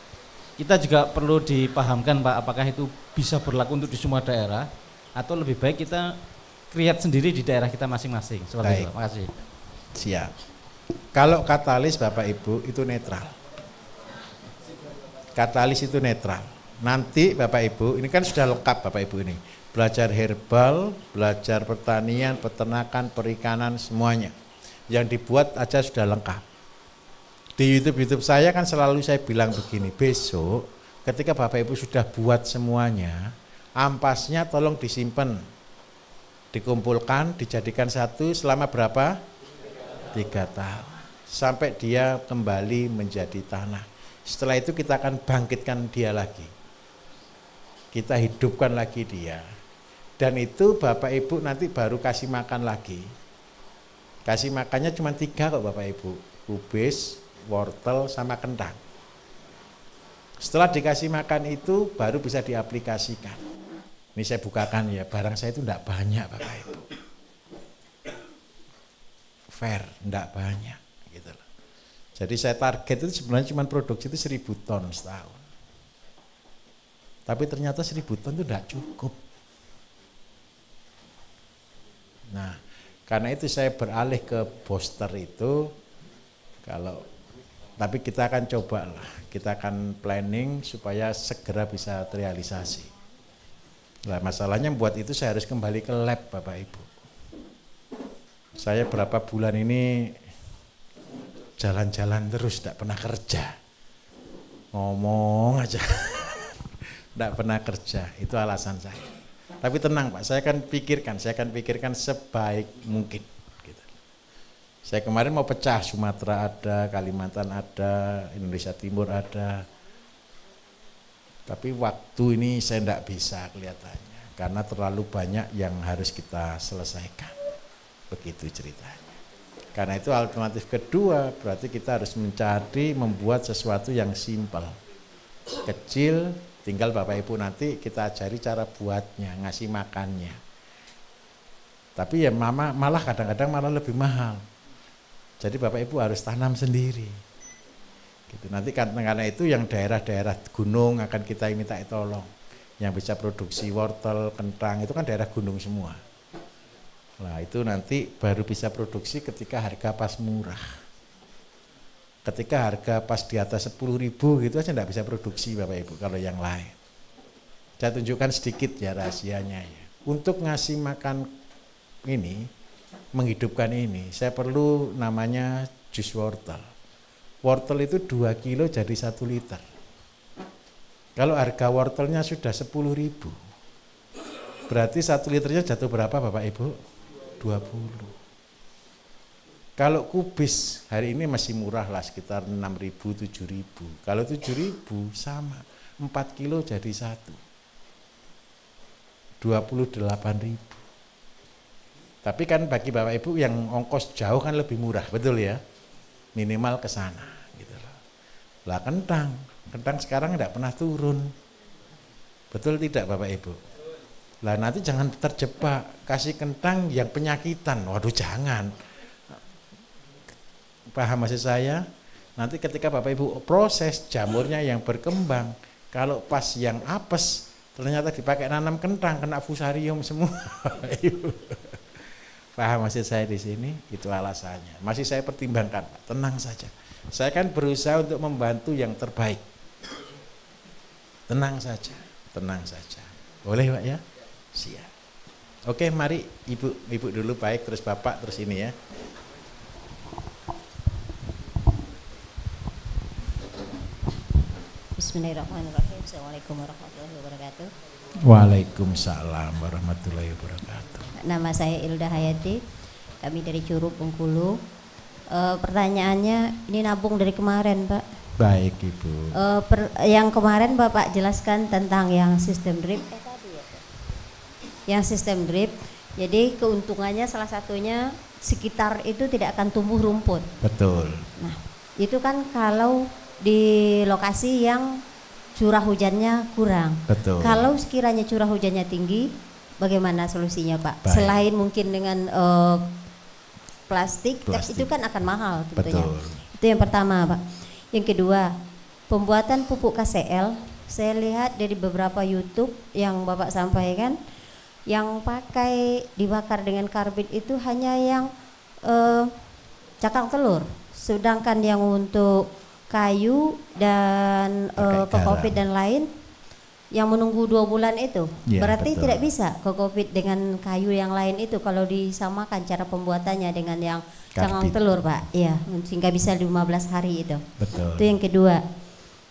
kita juga perlu dipahamkan Pak, apakah itu bisa berlaku untuk di semua daerah atau lebih baik kita create sendiri di daerah kita masing-masing. Seperti itu. Makasih. Siap. Kalau katalis Bapak Ibu itu netral. Katalis itu netral. Nanti Bapak Ibu, ini kan sudah lengkap Bapak Ibu ini. Belajar herbal, belajar pertanian, peternakan, perikanan, semuanya. Yang dibuat aja sudah lengkap. Di YouTube saya kan selalu saya bilang begini, besok ketika Bapak Ibu sudah buat semuanya, ampasnya tolong disimpan, dikumpulkan, dijadikan satu selama berapa? 3 tahun. Sampai dia kembali menjadi tanah. Setelah itu kita akan bangkitkan dia lagi. Kita hidupkan lagi dia. Dan itu Bapak Ibu nanti baru kasih makan lagi. Kasih makannya cuma 3 kok Bapak Ibu. Kubis, wortel, sama kentang. Setelah dikasih makan itu baru bisa diaplikasikan. Ini saya bukakan ya, barang saya itu enggak banyak Bapak Ibu. Fair, enggak banyak gitu loh. Jadi saya target itu sebenarnya cuma produksi itu 1000 ton setahun. Tapi ternyata 1000 ton itu enggak cukup. Nah, karena itu saya beralih ke booster itu. Tapi kita akan coba lah, kita akan planning supaya segera bisa terrealisasi. Nah, masalahnya buat itu saya harus kembali ke lab Bapak Ibu. Saya berapa bulan ini jalan-jalan terus, tidak pernah kerja. Ngomong aja, tidak pernah kerja, itu alasan saya. Tapi tenang Pak, saya akan pikirkan sebaik mungkin. Gitu. Saya kemarin mau pecah, Sumatera ada, Kalimantan ada, Indonesia Timur ada. Tapi waktu ini saya tidak bisa kelihatannya, karena terlalu banyak yang harus kita selesaikan. Begitu ceritanya. Karena itu alternatif kedua, berarti kita harus membuat sesuatu yang simpel, kecil, tinggal Bapak Ibu nanti kita ajari cara buatnya, ngasih makannya. Tapi ya malah kadang-kadang malah lebih mahal. Jadi Bapak Ibu harus tanam sendiri. Gitu. Nanti karena itu yang daerah-daerah gunung akan kita minta tolong. Yang bisa produksi wortel, kentang, itu kan daerah gunung semua. Nah itu nanti baru bisa produksi ketika harga pas murah. Ketika harga pas di atas 10.000 gitu aja enggak bisa produksi Bapak Ibu kalau yang lain. Saya tunjukkan sedikit ya rahasianya ya. Untuk ngasih makan ini, menghidupkan ini, saya perlu namanya jus wortel. Wortel itu 2 kilo jadi 1 liter. Kalau harga wortelnya sudah 10.000, berarti 1 liternya jatuh berapa Bapak Ibu? 20. Kalau kubis hari ini masih murah lah, sekitar 6.000, 7.000. Kalau 7.000 sama, 4 kilo jadi 1. 28.000. Tapi kan bagi Bapak Ibu yang ongkos jauh kan lebih murah, betul ya? Minimal ke sana gitu loh. Lah kentang sekarang enggak pernah turun. Betul tidak Bapak Ibu? Lah nanti jangan terjebak kasih kentang yang penyakitan. Waduh jangan. Paham maksud saya? Nanti ketika Bapak Ibu proses jamurnya yang berkembang, kalau pas yang apes ternyata dipakai nanam kentang kena fusarium semua. Paham maksud saya di sini? Itu alasannya. Masih saya pertimbangkan, Pak. Tenang saja. Saya kan berusaha untuk membantu yang terbaik. Tenang saja, tenang saja. Boleh Pak ya? Siap. Oke, mari Ibu dulu baik, terus Bapak, terus ini ya. Bismillahirrahmanirrahim. Assalamualaikum warahmatullahi wabarakatuh. Waalaikumsalam warahmatullahi wabarakatuh. Nama saya Ilda Hayati. Kami dari Curug, Bengkulu. Pertanyaannya ini nabung dari kemarin, Pak. Baik Ibu. Yang kemarin Bapak jelaskan tentang yang sistem drip. Yang sistem drip. Jadi keuntungannya salah satunya sekitar itu tidak akan tumbuh rumput. Betul. Nah, itu kan kalau di lokasi yang curah hujannya kurang. Betul. Kalau sekiranya curah hujannya tinggi, bagaimana solusinya Pak? Baik. Selain mungkin dengan plastik, itu kan akan mahal tentunya. Betul. Itu yang pertama Pak. Yang kedua, pembuatan pupuk KCL, saya lihat dari beberapa YouTube yang Bapak sampaikan, yang pakai dibakar dengan karbit itu hanya yang cakang telur, sedangkan yang untuk kayu dan kokopit dan lain yang menunggu 2 bulan itu, ya, berarti betul. tidak bisa kokopit dengan kayu yang lain itu kalau disamakan cara pembuatannya dengan yang cakang telur Pak, ya, sehingga bisa 15 hari itu. Betul. Itu yang kedua.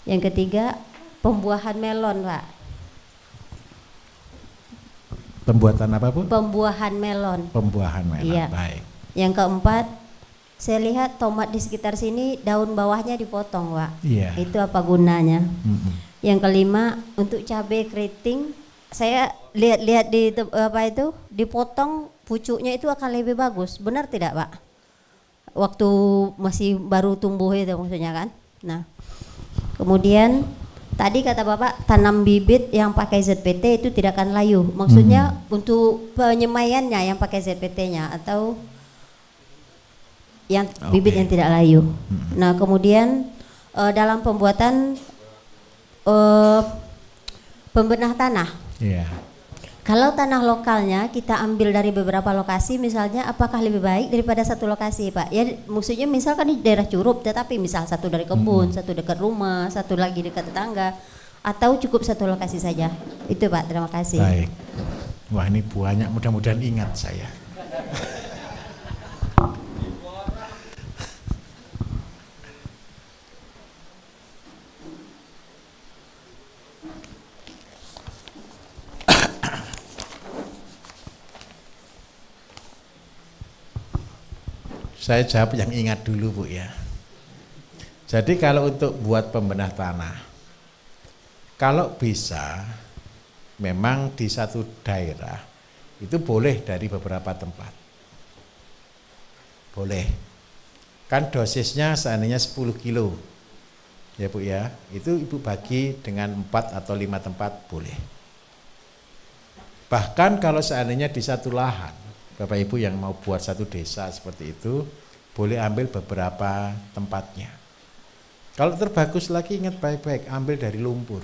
Yang ketiga, pembuahan melon Pak. Pembuatan apa Bu? Pembuahan melon. Pembuahan melon, Iya. baik. Yang keempat, saya lihat tomat di sekitar sini daun bawahnya dipotong Pak. Iya. Itu apa gunanya? Mm-mm. Yang kelima, untuk cabai keriting, saya lihat di apa itu dipotong pucuknya itu akan lebih bagus. Benar tidak Pak? Waktu masih baru tumbuh itu maksudnya kan? Nah, kemudian tadi kata Bapak tanam bibit yang pakai ZPT itu tidak akan layu. Maksudnya untuk penyemaiannya yang pakai ZPT-nya atau yang bibit yang tidak layu. Nah, kemudian dalam pembuatan pembenah tanah. Iya. Kalau tanah lokalnya kita ambil dari beberapa lokasi, misalnya apakah lebih baik daripada satu lokasi Pak? Ya maksudnya misalkan di daerah Curup, tetapi misal satu dari kebun, satu dekat rumah, satu lagi dekat tetangga, atau cukup satu lokasi saja? Itu Pak, terima kasih. Baik. Wah ini banyak, mudah-mudahan ingat saya. Saya jawab yang ingat dulu Bu ya. Jadi kalau untuk buat pembenah tanah, kalau bisa memang di satu daerah itu boleh dari beberapa tempat. Boleh. Kan dosisnya seandainya 10 kilo. Ya Bu ya, itu Ibu bagi dengan 4 atau 5 tempat boleh. Bahkan kalau seandainya di satu lahan, Bapak Ibu yang mau buat satu desa seperti itu, boleh ambil beberapa tempatnya. Kalau terbagus lagi ingat baik-baik, ambil dari lumpur.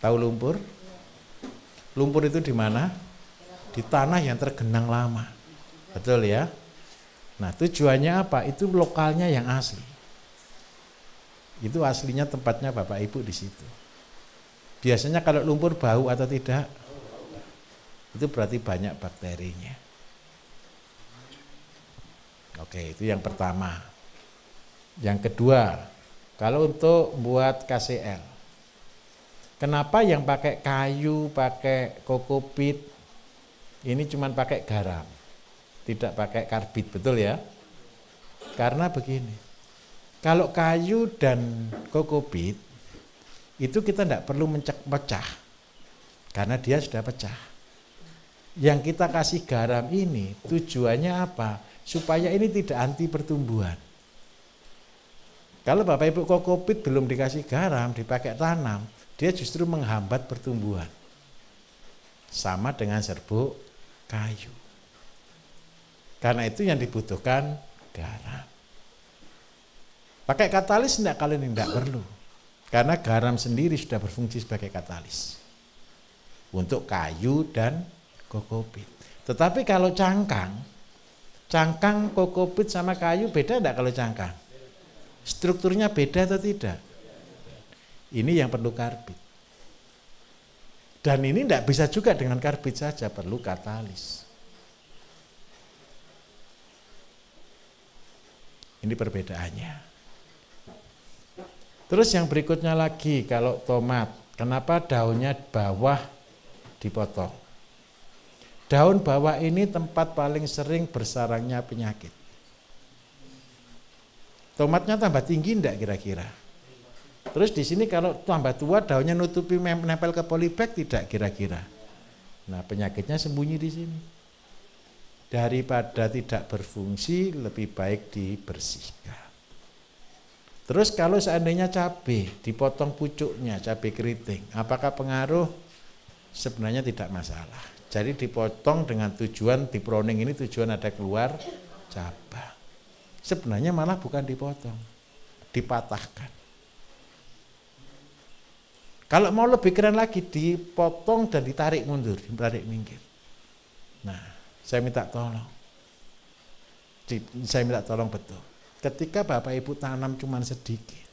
Tahu lumpur? Lumpur itu di mana? Di tanah yang tergenang lama. Betul ya? Nah, tujuannya apa? Itu lokalnya yang asli. Itu aslinya tempatnya Bapak Ibu di situ. Biasanya kalau lumpur bau atau tidak, itu berarti banyak bakterinya. Oke, itu yang pertama. Yang kedua, kalau untuk buat KCL, kenapa yang pakai kayu, pakai kokopit, ini cuma pakai garam, tidak pakai karbit, betul ya? Karena begini, kalau kayu dan kokopit, itu kita tidak perlu pecah, karena dia sudah pecah. Yang kita kasih garam ini tujuannya apa? Supaya ini tidak anti pertumbuhan. Kalau Bapak Ibu kokopit belum dikasih garam, dipakai tanam, dia justru menghambat pertumbuhan. sama dengan serbuk kayu. Karena itu yang dibutuhkan garam. Pakai katalis enggak kali ini? Enggak perlu. Karena garam sendiri sudah berfungsi sebagai katalis untuk kayu dan kokopit. Tetapi kalau cangkang, kokopit sama kayu beda enggak kalau cangkang? Strukturnya beda atau tidak? Ini yang perlu karbit. Dan ini enggak bisa juga dengan karbit saja, perlu katalis. Ini perbedaannya. Terus yang berikutnya lagi, kalau tomat, kenapa daunnya bawah dipotong? Daun bawah ini tempat paling sering bersarangnya penyakit. Tomatnya tambah tinggi enggak kira-kira? Terus di sini kalau tambah tua daunnya nutupi nempel ke polybag tidak kira-kira? Nah, penyakitnya sembunyi di sini. Daripada tidak berfungsi, lebih baik dibersihkan. Terus kalau seandainya cabai dipotong pucuknya, cabai keriting, apakah pengaruh? Sebenarnya tidak masalah. Jadi dipotong dengan tujuan di pruning ini tujuan ada keluar cabang. Sebenarnya malah bukan dipotong, dipatahkan. Kalau mau lebih keren lagi, dipotong dan ditarik mundur, ditarik minggir. Nah, saya minta tolong. Saya minta tolong betul. Ketika Bapak Ibu tanam cuma sedikit,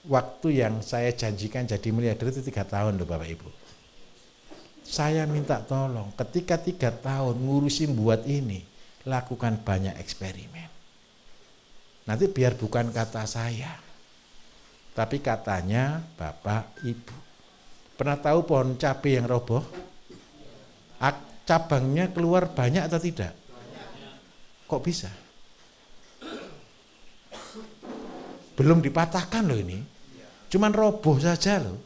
waktu yang saya janjikan jadi miliarder itu 3 tahun loh Bapak Ibu. Saya minta tolong, ketika 3 tahun ngurusin buat ini, lakukan banyak eksperimen. Nanti biar bukan kata saya, tapi katanya Bapak Ibu. Pernah tahu pohon cabai yang roboh? Cabangnya keluar banyak atau tidak? Kok bisa? Belum dipatahkan loh ini. Cuman roboh saja loh.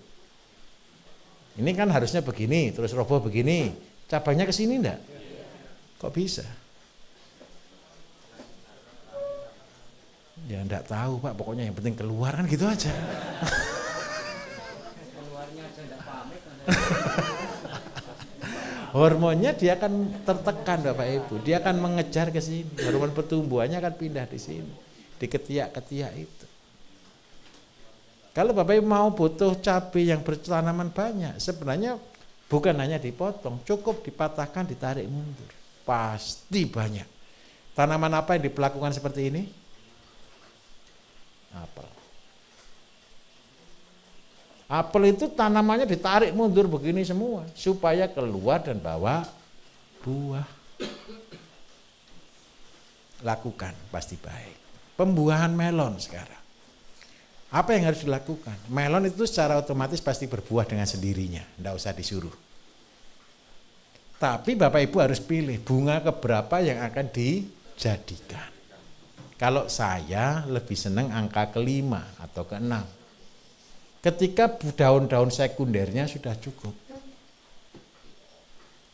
Ini kan harusnya begini, terus roboh begini. Cabangnya ke sini enggak? Kok bisa? Ya enggak tahu Pak, pokoknya yang penting keluar kan gitu aja. Keluarnya aja enggak pamit. Hormonnya dia akan tertekan Bapak Ibu, dia akan mengejar ke sini. Hormon pertumbuhannya akan pindah di sini, di ketiak-ketiak itu. Kalau Bapak Ibu mau butuh cabai yang bertanaman banyak, sebenarnya bukan hanya dipotong, cukup dipatahkan, ditarik mundur. Pasti banyak. Tanaman apa yang diperlakukan seperti ini? Apel. Apel itu tanamannya ditarik mundur begini semua supaya keluar dan bawa buah. Lakukan pasti baik. Pembuahan melon sekarang. Apa yang harus dilakukan? Melon itu secara otomatis pasti berbuah dengan sendirinya, enggak usah disuruh. Tapi Bapak Ibu harus pilih bunga keberapa yang akan dijadikan. Kalau saya lebih senang angka ke-5 atau ke-6. Ketika daun-daun sekundernya sudah cukup.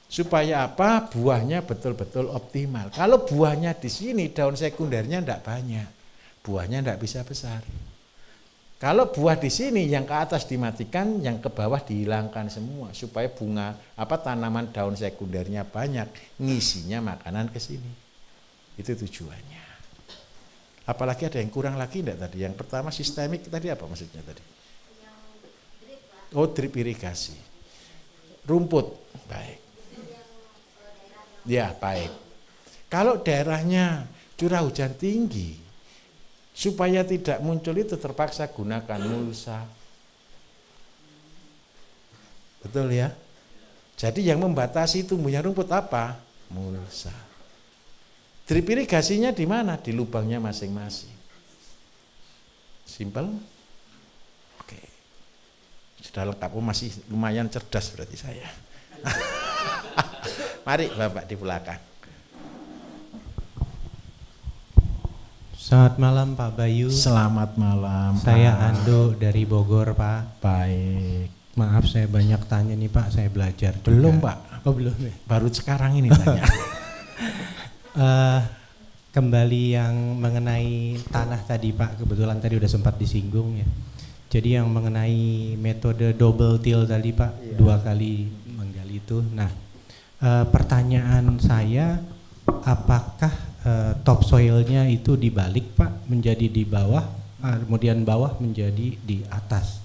Supaya apa? Buahnya betul-betul optimal. Kalau buahnya di sini daun sekundernya tidak banyak, buahnya tidak bisa besar. Kalau buah di sini yang ke atas dimatikan, yang ke bawah dihilangkan semua supaya bunga tanaman daun sekundernya banyak, ngisinya makanan ke sini. Itu tujuannya. Apalagi ada yang kurang lagi enggak tadi? Yang pertama sistemik tadi apa maksudnya tadi? Oh, drip irigasi. Rumput, baik. Ya, baik. Kalau daerahnya curah hujan tinggi, supaya tidak muncul itu terpaksa gunakan mulsa. Betul ya? Jadi yang membatasi tumbuhnya rumput apa? Mulsa. Drip irigasinya di mana? Di lubangnya masing-masing. Simpel? Oke. Sudah lengkap. Oh, masih lumayan cerdas berarti saya. Mari Bapak di belakang. Selamat malam Pak Bayu. Selamat malam. Saya Pak Ando dari Bogor Pak. Baik. Maaf saya banyak tanya nih Pak, saya belajar juga. Belum Pak. Oh belum ya. Baru sekarang ini tanya. Kembali yang mengenai tanah tadi Pak, kebetulan tadi udah sempat disinggung ya. Jadi yang mengenai metode double till tadi Pak, 2 kali menggali itu. Nah, pertanyaan saya, apakah topsoilnya itu dibalik Pak, menjadi di bawah, kemudian bawah menjadi di atas?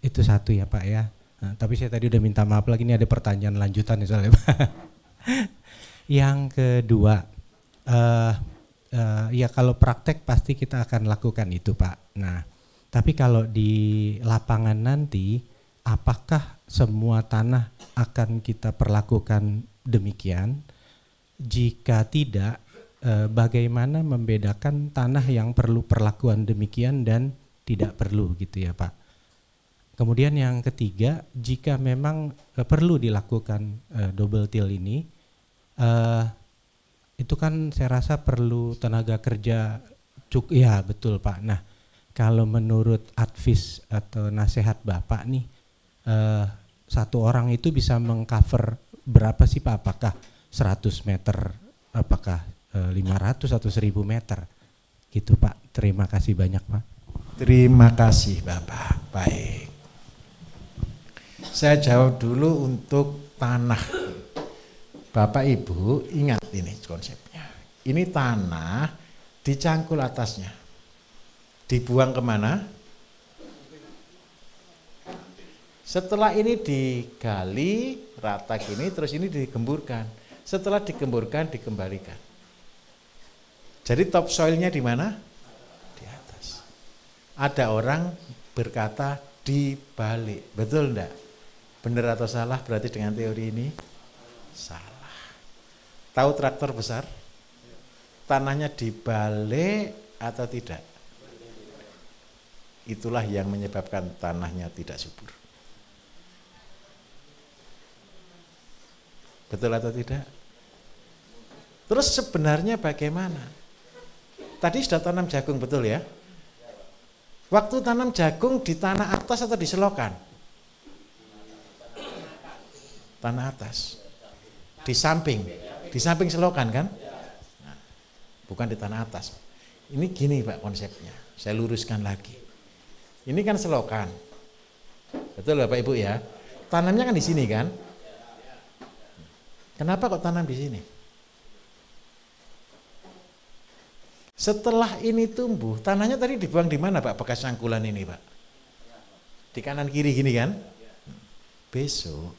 Itu satu ya Pak ya. Nah, tapi saya tadi udah minta maaf lagi, ini ada pertanyaan lanjutan nih soalnya Pak. Yang kedua, ya kalau praktek pasti kita akan lakukan itu Pak. Nah, tapi kalau di lapangan nanti, apakah semua tanah akan kita perlakukan demikian? Jika tidak, bagaimana membedakan tanah yang perlu perlakuan demikian dan tidak perlu gitu ya Pak? Kemudian yang ketiga, jika memang perlu dilakukan double till ini, itu kan saya rasa perlu tenaga kerja ya betul Pak. Nah, kalau menurut advice atau nasihat Bapak nih, satu orang itu bisa mengcover berapa sih Pak? Apakah 100 meter, apakah 500 atau 1000 meter? Gitu Pak, terima kasih banyak Pak. Terima kasih Bapak, baik. Saya jawab dulu untuk tanah. Bapak Ibu ingat ini konsepnya. Ini tanah dicangkul atasnya. Dibuang kemana? Setelah ini digali rata gini, terus ini digemburkan. Setelah digemburkan, dikembalikan. Jadi topsoilnya di mana? Di atas. Ada orang berkata dibalik, betul enggak? Benar atau salah berarti dengan teori ini? Salah. Tahu traktor besar? Tanahnya dibalik atau tidak? Itulah yang menyebabkan tanahnya tidak subur. Betul atau tidak? Terus sebenarnya bagaimana? Tadi sudah tanam jagung, betul ya? Waktu tanam jagung di tanah atas atau di selokan? Tanah atas. Di samping selokan kan? Nah, bukan di tanah atas. Ini gini Pak konsepnya, saya luruskan lagi. Ini kan selokan, betul Bapak Ibu ya? Tanamnya kan di sini kan? Kenapa kok tanam di sini? Setelah ini tumbuh, tanahnya tadi dibuang di mana Pak? Bekas cangkulan ini Pak? Di kanan kiri gini kan? Besok,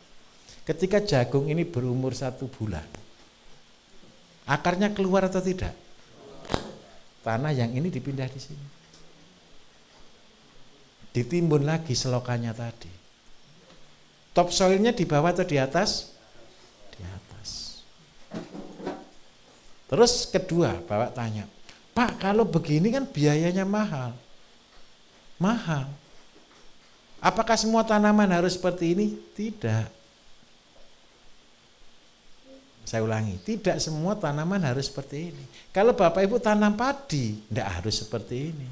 ketika jagung ini berumur 1 bulan, akarnya keluar atau tidak? Tanah yang ini dipindah di sini. Ditimbun lagi selokannya tadi. Topsoilnya di bawah atau di atas? Di atas. Terus kedua, Bapak tanya, Pak kalau begini kan biayanya mahal. Mahal. Apakah semua tanaman harus seperti ini? Tidak. Saya ulangi, tidak semua tanaman harus seperti ini. Kalau Bapak Ibu tanam padi, tidak harus seperti ini.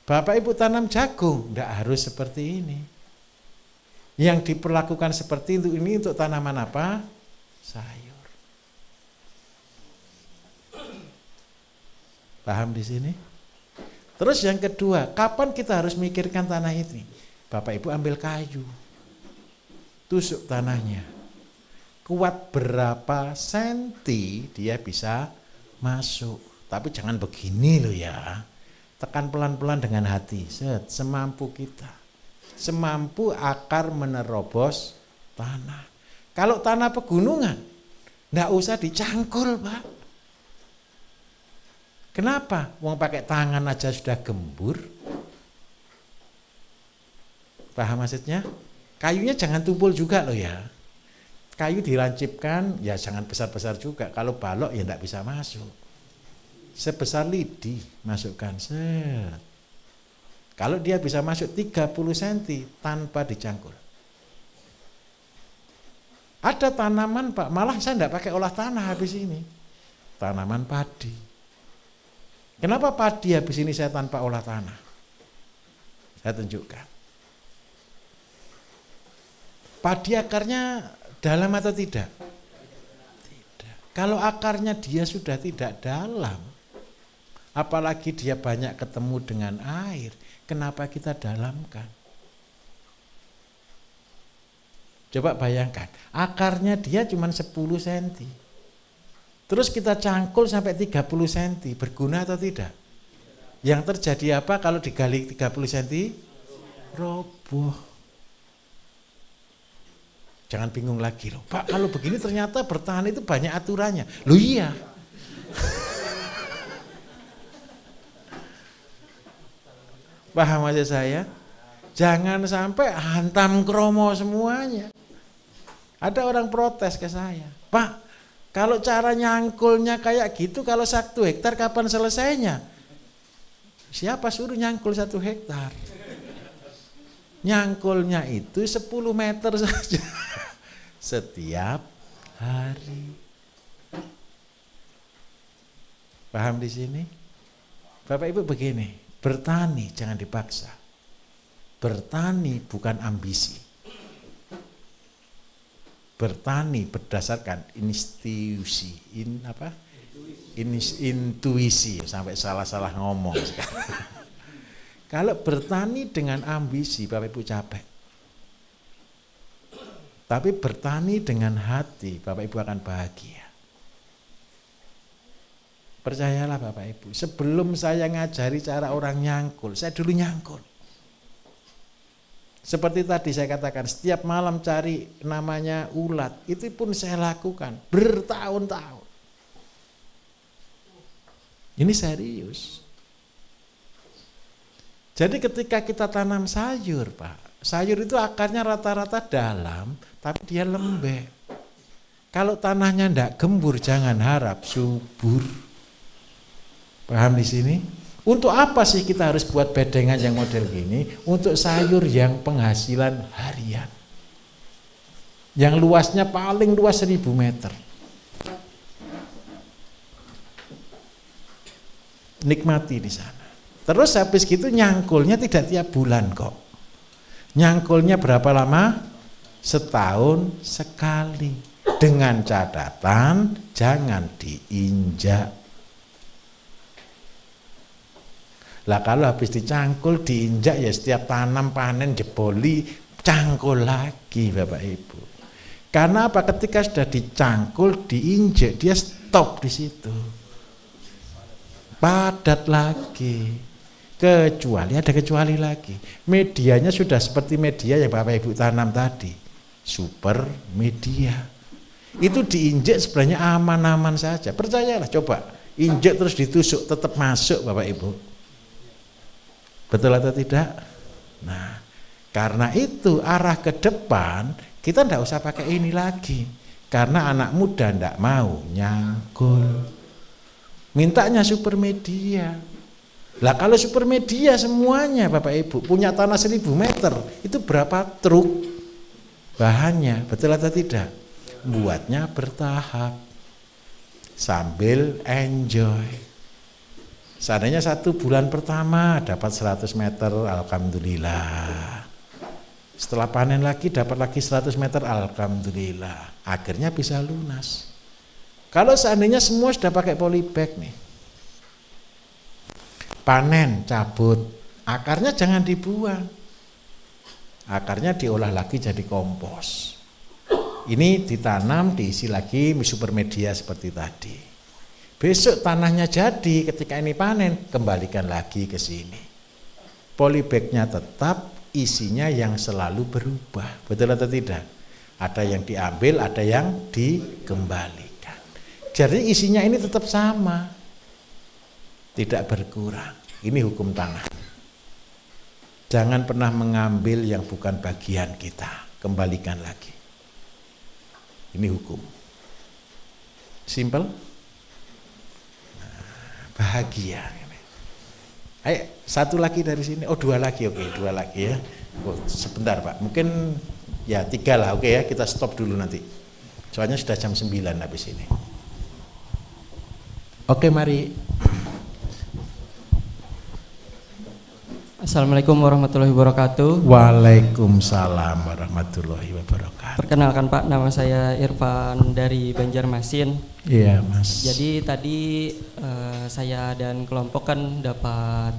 Bapak Ibu tanam jagung, tidak harus seperti ini. Yang diperlakukan seperti itu ini untuk tanaman apa? Sayur. Paham di sini? Terus yang kedua, kapan kita harus mikirkan tanah ini? Bapak Ibu ambil kayu, tusuk tanahnya. Kuat berapa senti dia bisa masuk. Tapi jangan begini loh ya. Tekan pelan-pelan dengan hati, semampu kita. Semampu akar menerobos tanah. Kalau tanah pegunungan, enggak usah dicangkul Pak. Kenapa? Wong pakai tangan aja sudah gembur. Paham maksudnya? Kayunya jangan tumpul juga loh ya. Kayu dirancipkan, ya jangan besar-besar juga. Kalau balok ya enggak bisa masuk. Sebesar lidi masukkan set. Kalau dia bisa masuk 30 cm tanpa dicangkul. Ada tanaman Pak, malah saya enggak pakai olah tanah habis ini. Tanaman padi. Kenapa padi habis ini saya tanpa olah tanah? Saya tunjukkan. Padi akarnya dalam atau tidak? Tidak. Kalau akarnya dia sudah tidak dalam, apalagi dia banyak ketemu dengan air, kenapa kita dalamkan? Coba bayangkan, akarnya dia cuma 10 cm. Terus kita cangkul sampai 30 cm, berguna atau tidak? Yang terjadi apa kalau digali 30 cm? Roboh. Jangan bingung lagi loh, Pak, kalau begini ternyata bertahan itu banyak aturannya. Loh iya. Paham aja saya? Jangan sampai hantam kromo semuanya. Ada orang protes ke saya, Pak, kalau cara nyangkulnya kayak gitu, kalau 1 hektar kapan selesainya? Siapa suruh nyangkul 1 hektar? Nyangkulnya itu 10 meter saja setiap hari. Paham di sini? Bapak Ibu begini, bertani jangan dipaksa. Bertani bukan ambisi. Bertani berdasarkan intuisi, sampai salah-salah ngomong sekarang. Kalau bertani dengan ambisi, Bapak Ibu capek. Tapi bertani dengan hati, Bapak Ibu akan bahagia. Percayalah Bapak Ibu, sebelum saya ngajari cara orang nyangkul, saya dulu nyangkul. Seperti tadi saya katakan, setiap malam cari namanya ulat, itu pun saya lakukan bertahun-tahun. Ini serius. Jadi ketika kita tanam sayur, Pak, sayur itu akarnya rata-rata dalam, tapi dia lembek. Kalau tanahnya ndak gembur, jangan harap subur. Paham di sini? Untuk apa sih kita harus buat bedengan yang model gini? Untuk sayur yang penghasilan harian. Yang luasnya paling luas 1000 meter. Nikmati di sana. Terus habis gitu nyangkulnya tidak tiap bulan kok. Nyangkulnya berapa lama? Setahun sekali. Dengan catatan jangan diinjak. Lah kalau habis dicangkul, diinjak ya setiap tanam panen jeboli, cangkul lagi Bapak Ibu. Karena apa? Ketika sudah dicangkul, diinjak, dia stop di situ. Padat lagi. Kecuali lagi. Medianya sudah seperti media yang Bapak Ibu tanam tadi. Super media. Itu diinjak sebenarnya aman-aman saja. Percayalah, coba. Injak terus ditusuk, tetap masuk Bapak Ibu. Betul atau tidak? Nah, karena itu arah ke depan kita tidak usah pakai ini lagi. Karena anak muda tidak mau nyangkul. Mintanya super media. Lah kalau super media semuanya Bapak Ibu punya tanah 1000 meter, itu berapa truk bahannya? Betul atau tidak? Buatnya bertahap sambil enjoy. Seandainya 1 bulan pertama dapat 100 meter, alhamdulillah. Setelah panen lagi dapat lagi 100 meter, alhamdulillah. Akhirnya bisa lunas. Kalau seandainya semua sudah pakai polybag nih, panen, cabut, akarnya jangan dibuang. Akarnya diolah lagi jadi kompos. Ini ditanam, diisi lagi super media seperti tadi. Besok tanahnya jadi, ketika ini panen, kembalikan lagi ke sini. Polybagnya tetap, isinya yang selalu berubah. Betul atau tidak? Ada yang diambil, ada yang dikembalikan. Jadi isinya ini tetap sama. Tidak berkurang. Ini hukum tanah. Jangan pernah mengambil yang bukan bagian kita. Kembalikan lagi. Ini hukum. Simple. Bahagia. Ayo 1 lagi dari sini. Oh 2 lagi, oke 2 lagi ya. Oh, sebentar Pak, mungkin ya 3 lah, oke ya, kita stop dulu nanti. Soalnya sudah jam 9 habis ini. Oke mari. Assalamualaikum warahmatullahi wabarakatuh. Waalaikumsalam warahmatullahi wabarakatuh. Perkenalkan Pak, nama saya Irfan dari Banjarmasin. Iya Mas. Jadi tadi saya dan kelompok kan dapat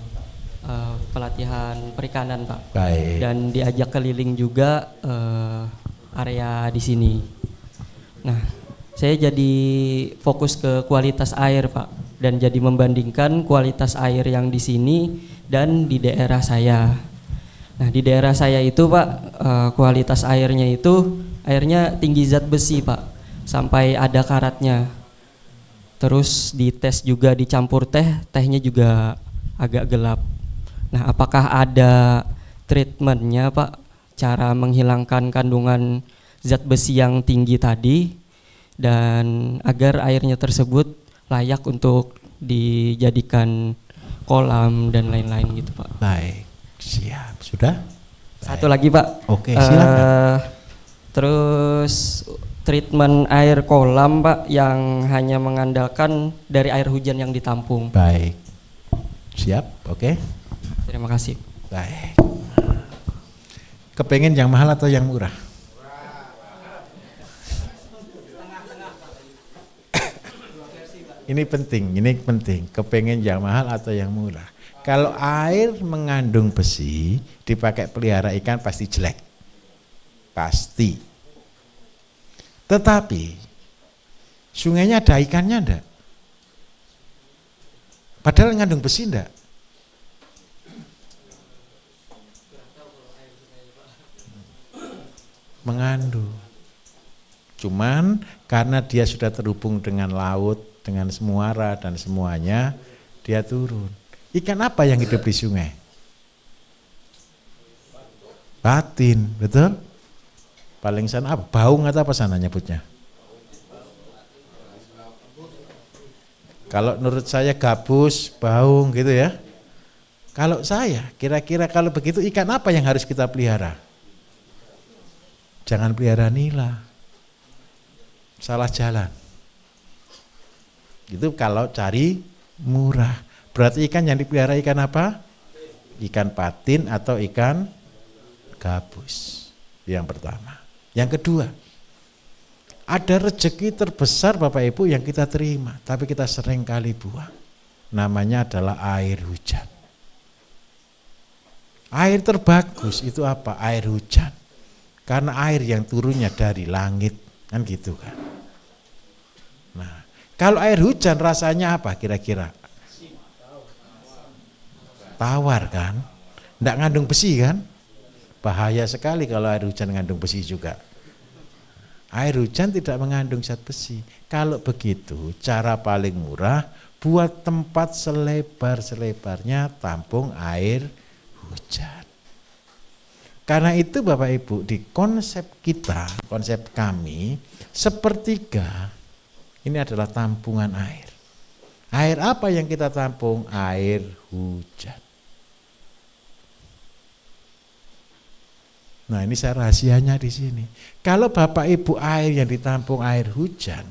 pelatihan perikanan Pak. Baik. Dan diajak keliling juga area di sini. Nah, saya jadi fokus ke kualitas air, Pak, dan jadi membandingkan kualitas air yang di sini dan di daerah saya. Nah, di daerah saya itu, Pak, kualitas airnya itu airnya tinggi zat besi, Pak, sampai ada karatnya. Terus dites juga dicampur tehnya juga agak gelap. Nah, apakah ada treatmentnya, Pak, cara menghilangkan kandungan zat besi yang tinggi tadi dan agar airnya tersebut layak untuk dijadikan kolam dan lain-lain gitu, Pak? Baik, siap. Sudah? Satu lagi, Pak. Oke, silakan. Terus treatment air kolam, Pak, yang hanya mengandalkan dari air hujan yang ditampung. Baik, siap, oke. Terima kasih. Baik. Kepengen yang mahal atau yang murah? Ini penting. Kepengen yang mahal atau yang murah? Kalau air mengandung besi, dipakai pelihara ikan pasti jelek. Pasti. Tetapi, sungainya ada ikannya enggak? Padahal mengandung besi enggak? Mengandung. Cuman karena dia sudah terhubung dengan laut, dengan muara dan semuanya, dia turun. Ikan apa yang hidup di sungai? Patin, betul? Paling sana apa? Baung atau apa sana nyebutnya? Kalau menurut saya gabus, baung gitu ya. Kalau saya, kira-kira kalau begitu ikan apa yang harus kita pelihara? Jangan pelihara nila. Salah jalan. Itu kalau cari murah. Berarti ikan yang dipelihara ikan apa? Ikan patin atau ikan gabus. Yang pertama. Yang kedua, ada rezeki terbesar Bapak Ibu yang kita terima, tapi kita sering kali buang. Namanya adalah air hujan. Air terbagus itu apa? Air hujan. Karena air yang turunnya dari langit, kan gitu kan. Nah, kalau air hujan rasanya apa kira-kira? Tawar kan? Nggak ngandung besi kan? Bahaya sekali kalau air hujan mengandung besi juga. Air hujan tidak mengandung zat besi. Kalau begitu, cara paling murah, buat tempat selebar-selebarnya tampung air hujan. Karena itu Bapak Ibu, di konsep kita, konsep kami, sepertiga ini adalah tampungan air. Air apa yang kita tampung? Air hujan. Nah, ini saya rahasianya di sini. Kalau Bapak Ibu air yang ditampung air hujan,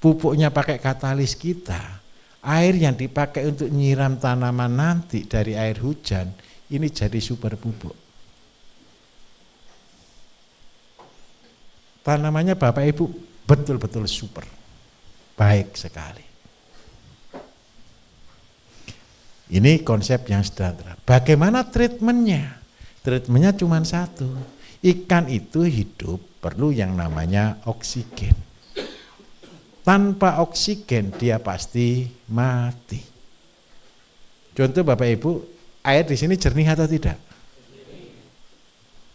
pupuknya pakai katalis kita, air yang dipakai untuk nyiram tanaman nanti dari air hujan, ini jadi super pupuk. Tanamannya Bapak Ibu betul-betul super. Baik sekali. Ini konsep yang sederhana. Bagaimana treatmentnya? Treatmentnya cuma satu. Ikan itu hidup perlu yang namanya oksigen. Tanpa oksigen dia pasti mati. Contoh Bapak Ibu, air di sini jernih atau tidak?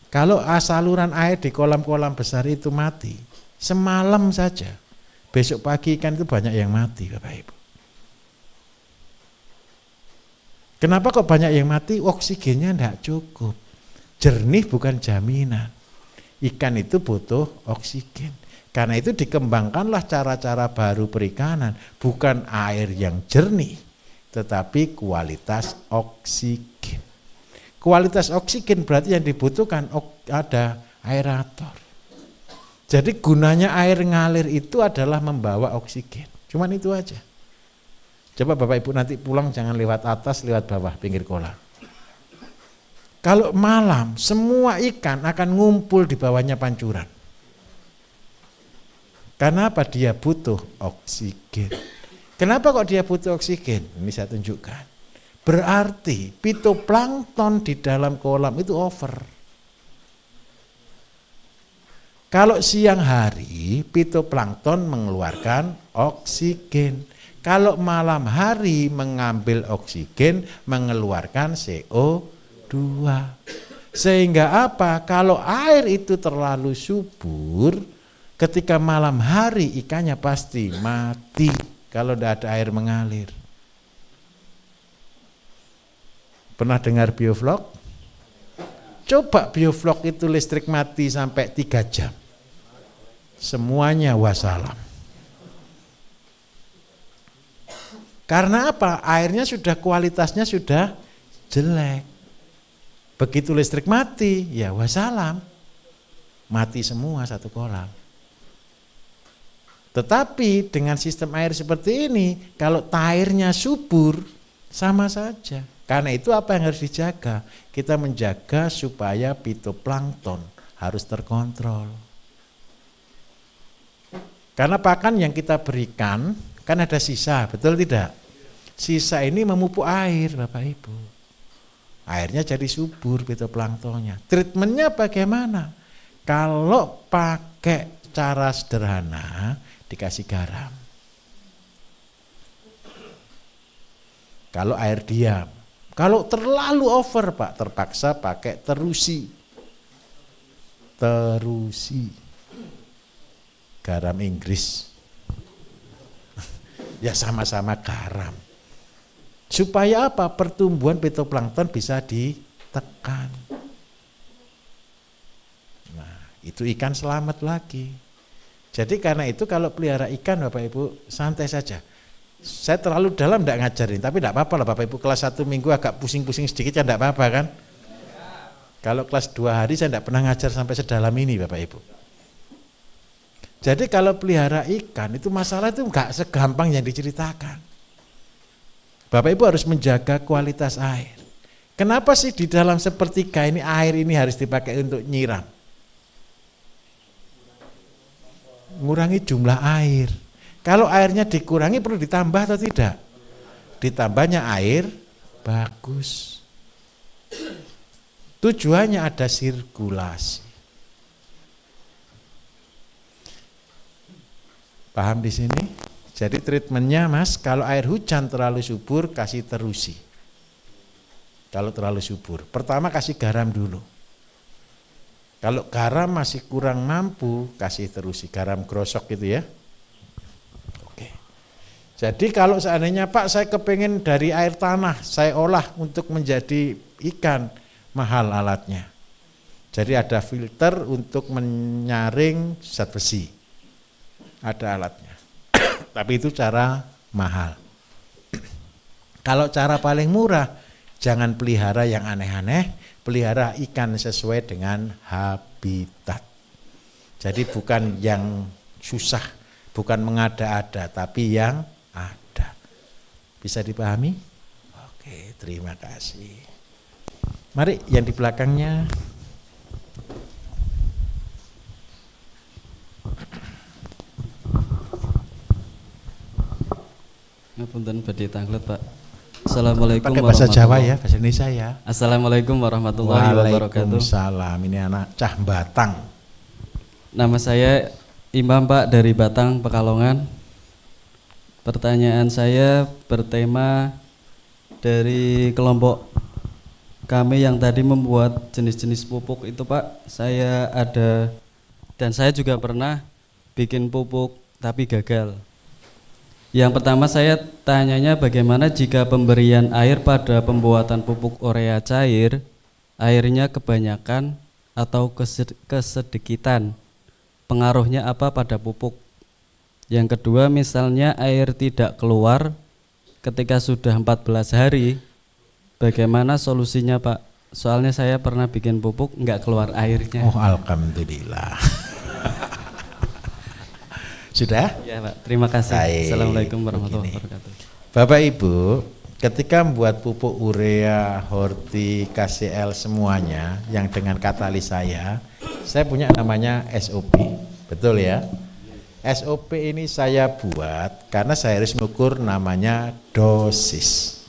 Kalau saluran air di kolam-kolam besar itu mati, semalam saja, besok pagi ikan itu banyak yang mati Bapak Ibu. Kenapa kok banyak yang mati? Oksigennya tidak cukup. Jernih bukan jaminan. Ikan itu butuh oksigen. Karena itu dikembangkanlah cara-cara baru perikanan. Bukan air yang jernih, tetapi kualitas oksigen. Kualitas oksigen berarti yang dibutuhkan ada aerator. Jadi gunanya air ngalir itu adalah membawa oksigen. Cuman itu aja. Coba Bapak Ibu nanti pulang jangan lewat atas, lewat bawah pinggir kolam. Kalau malam semua ikan akan ngumpul di bawahnya pancuran. Karena apa? Dia butuh oksigen. Kenapa kok dia butuh oksigen? Ini saya tunjukkan. Berarti fitoplankton di dalam kolam itu over. Kalau siang hari fitoplankton mengeluarkan oksigen. Kalau malam hari mengambil oksigen, mengeluarkan CO2. Sehingga apa? Kalau air itu terlalu subur, ketika malam hari ikannya pasti mati kalau tidak ada air mengalir. Pernah dengar bioflok? Coba bioflok itu listrik mati sampai 3 jam. Semuanya wassalam. Karena apa? Airnya sudah kualitasnya sudah jelek. Begitu listrik mati, ya wassalam. Mati semua satu kolam. Tetapi dengan sistem air seperti ini, kalau airnya subur, sama saja. Karena itu apa yang harus dijaga? Kita menjaga supaya fitoplankton harus terkontrol. Karena pakan yang kita berikan kan ada sisa, betul tidak? Sisa ini memupuk air, Bapak Ibu. Airnya jadi subur fitoplanktonnya. Treatmentnya bagaimana? Kalau pakai cara sederhana, dikasih garam. Kalau air diam. Kalau terlalu over, Pak, terpaksa pakai terusi. Terusi. Garam Inggris. Ya sama-sama garam. Supaya apa? Pertumbuhan fitoplankton bisa ditekan. Nah, itu ikan selamat lagi. Jadi karena itu kalau pelihara ikan Bapak Ibu santai saja. Saya terlalu dalam tidak ngajarin, tapi tidak apa-apa lah Bapak Ibu. Kelas 1 minggu agak pusing-pusing sedikit ya tidak apa-apa kan. Kalau kelas 2 hari saya tidak pernah ngajar sampai sedalam ini Bapak Ibu. Jadi kalau pelihara ikan itu masalah itu enggak segampang yang diceritakan. Bapak Ibu harus menjaga kualitas air. Kenapa sih di dalam sepertiga ini air ini harus dipakai untuk nyiram? Mengurangi jumlah air. Kalau airnya dikurangi perlu ditambah atau tidak? Ditambahnya air bagus. Tujuannya ada sirkulasi. Paham di sini? Jadi treatmentnya Mas, kalau air hujan terlalu subur kasih terusi. Kalau terlalu subur, pertama kasih garam dulu. Kalau garam masih kurang mampu, kasih terusi, garam grosok gitu ya. Oke. Jadi kalau seandainya Pak saya kepengen dari air tanah, saya olah untuk menjadi ikan, mahal alatnya. Jadi ada filter untuk menyaring zat besi. Ada alatnya. Tapi itu cara mahal. Kalau cara paling murah, jangan pelihara yang aneh-aneh, pelihara ikan sesuai dengan habitat. Jadi bukan yang susah, bukan mengada-ada, tapi yang ada. Bisa dipahami? Oke, terima kasih. Mari yang di belakangnya. Ngapunten badhe tanglet Pak. Assalamualaikum pakai bahasa Jawa ya, bahasa Indonesia ya. Assalamualaikum warahmatullahi wabarakatuh. Waalaikumsalam. Ini anak cah Batang. Nama saya Imam Pak dari Batang, Pekalongan. Pertanyaan saya bertema dari kelompok kami yang tadi membuat jenis-jenis pupuk itu Pak. Saya ada dan saya juga pernah bikin pupuk tapi gagal. Yang pertama saya tanyanya bagaimana jika pemberian air pada pembuatan pupuk urea cair, airnya kebanyakan atau kesedikitan, pengaruhnya apa pada pupuk? Yang kedua misalnya air tidak keluar ketika sudah 14 hari, bagaimana solusinya Pak? Soalnya saya pernah bikin pupuk nggak keluar airnya. Oh alhamdulillah. Sudah? Ya Pak, terima kasih. Baik, Assalamualaikum warahmatullahi wabarakatuh. Bapak Ibu, ketika membuat pupuk urea, horti, KCL semuanya yang dengan katalis saya punya namanya SOP, betul ya? SOP ini saya buat karena saya harus mengukur namanya dosis.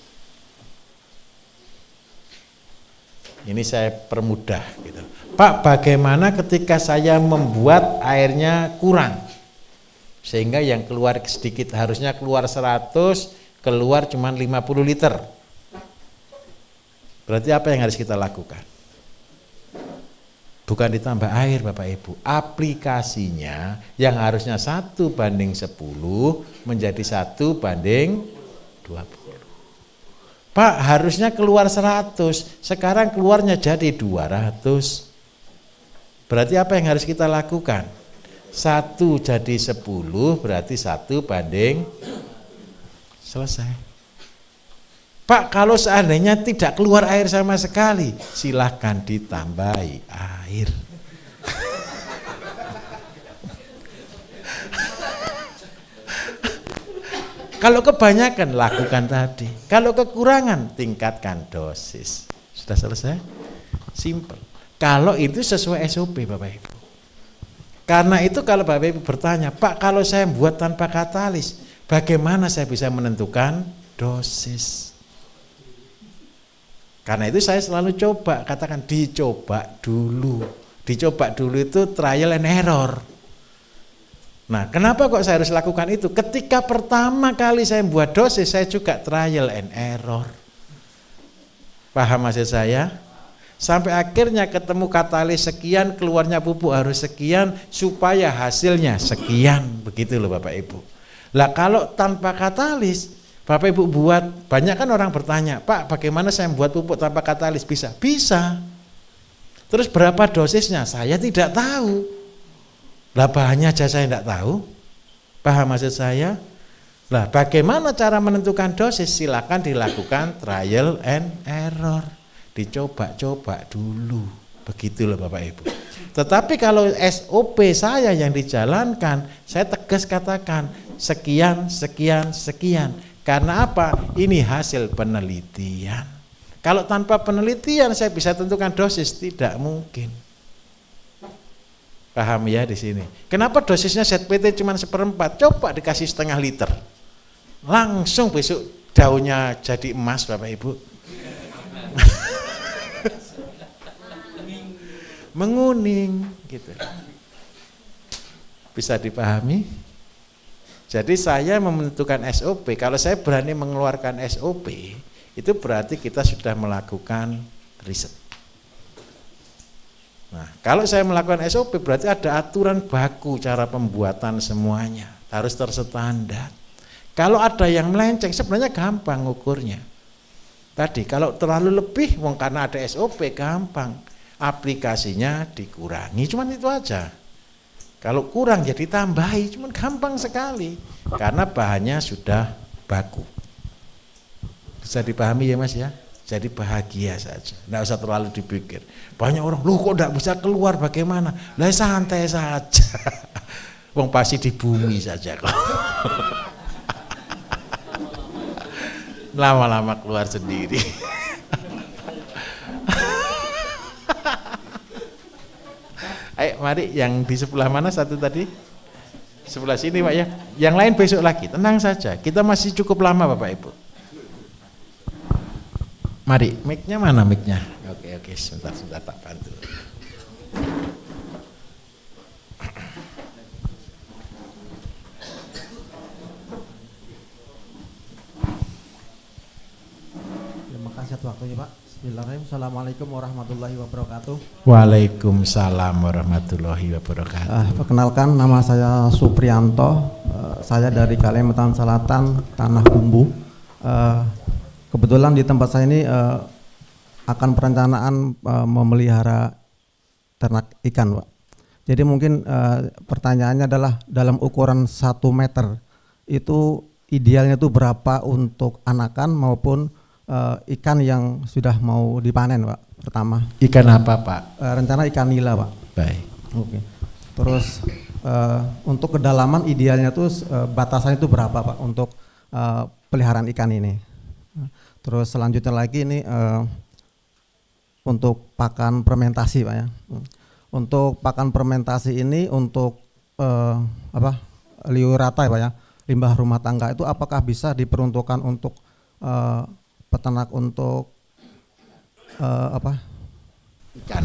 Ini saya permudah gitu. Pak, bagaimana ketika saya membuat airnya kurang? Sehingga yang keluar sedikit, harusnya keluar 100, keluar cuma 50 liter. Berarti apa yang harus kita lakukan? Bukan ditambah air Bapak Ibu, aplikasinya yang harusnya 1:10 menjadi 1:20. Pak, harusnya keluar 100, sekarang keluarnya jadi 200. Berarti apa yang harus kita lakukan? 1 jadi 10 berarti 1:, selesai. Pak, kalau seandainya tidak keluar air sama sekali, silahkan ditambahi air. Kalau kebanyakan lakukan tadi, kalau kekurangan tingkatkan dosis. Sudah selesai? Simple. Kalau itu sesuai SOP Bapak Ibu. Karena itu kalau Bapak Ibu bertanya, Pak, kalau saya buat tanpa katalis, bagaimana saya bisa menentukan dosis? Karena itu saya selalu coba, katakan dicoba dulu. Dicoba dulu itu trial and error. Nah, kenapa kok saya harus lakukan itu? Ketika pertama kali saya buat dosis, saya juga trial and error. Paham maksud saya? Sampai akhirnya ketemu katalis sekian, keluarnya pupuk harus sekian, supaya hasilnya sekian. Begitu loh Bapak Ibu. Lah kalau tanpa katalis, Bapak Ibu buat, banyak kan orang bertanya, Pak, bagaimana saya membuat pupuk tanpa katalis? Bisa? Bisa. Terus berapa dosisnya? Saya tidak tahu. Lah bahannya aja saya tidak tahu. Paham maksud saya? Lah bagaimana cara menentukan dosis? Silakan dilakukan trial and error. Dicoba-coba dulu. Begitu loh Bapak Ibu. Tetapi kalau SOP saya yang dijalankan, saya tegas katakan sekian, sekian, sekian. Karena apa? Ini hasil penelitian. Kalau tanpa penelitian saya bisa tentukan dosis, tidak mungkin. Paham ya di sini? Kenapa dosisnya ZPT cuma 1/4? Coba dikasih 0,5 liter. Langsung besok daunnya jadi emas Bapak Ibu. Menguning gitu. Bisa dipahami? Jadi saya menentukan SOP, kalau saya berani mengeluarkan SOP, itu berarti kita sudah melakukan riset. Nah, kalau saya melakukan SOP berarti ada aturan baku cara pembuatan semuanya, harus terstandar. Kalau ada yang melenceng sebenarnya gampang ngukurnya. Tadi kalau terlalu lebih, karena ada SOP gampang, aplikasinya dikurangi, cuman itu aja. Kalau kurang jadi tambahi, cuman gampang sekali karena bahannya sudah baku. Bisa dipahami ya Mas ya? Jadi bahagia saja, tidak usah terlalu dipikir. Banyak orang, loh kok tidak bisa keluar bagaimana? Lah santai saja. Wong pasti di bumi saja kok. Lama-lama keluar sendiri. Ayo mari yang di sebelah mana satu tadi? Sebelah sini Pak ya. Yang lain besok lagi, tenang saja. Kita masih cukup lama Bapak Ibu. Mari, mic-nya mana mic-nya? Oke, sebentar tak bantu. Terima kasih atas waktunya Pak. Bismillahirrahmanirrahim. Assalamualaikum warahmatullahi wabarakatuh. Waalaikumsalam warahmatullahi wabarakatuh. Perkenalkan, nama saya Suprianto. Saya dari Kalimantan Selatan, Tanah Bumbu. Kebetulan di tempat saya ini akan perencanaan memelihara ternak ikan, Pak. Jadi mungkin pertanyaannya adalah dalam ukuran 1 meter itu idealnya itu berapa untuk anakan maupun ikan yang sudah mau dipanen, Pak? Pertama. Ikan apa, Pak? Rencana ikan nila, Pak. Baik. Oke. Terus untuk kedalaman idealnya tuh batasannya itu berapa, Pak, untuk peliharaan ikan ini? Terus selanjutnya lagi ini untuk pakan fermentasi, Pak ya. Untuk pakan fermentasi ini untuk liurata ya, Pak ya, limbah rumah tangga itu apakah bisa diperuntukkan untuk peternak untuk Ikan.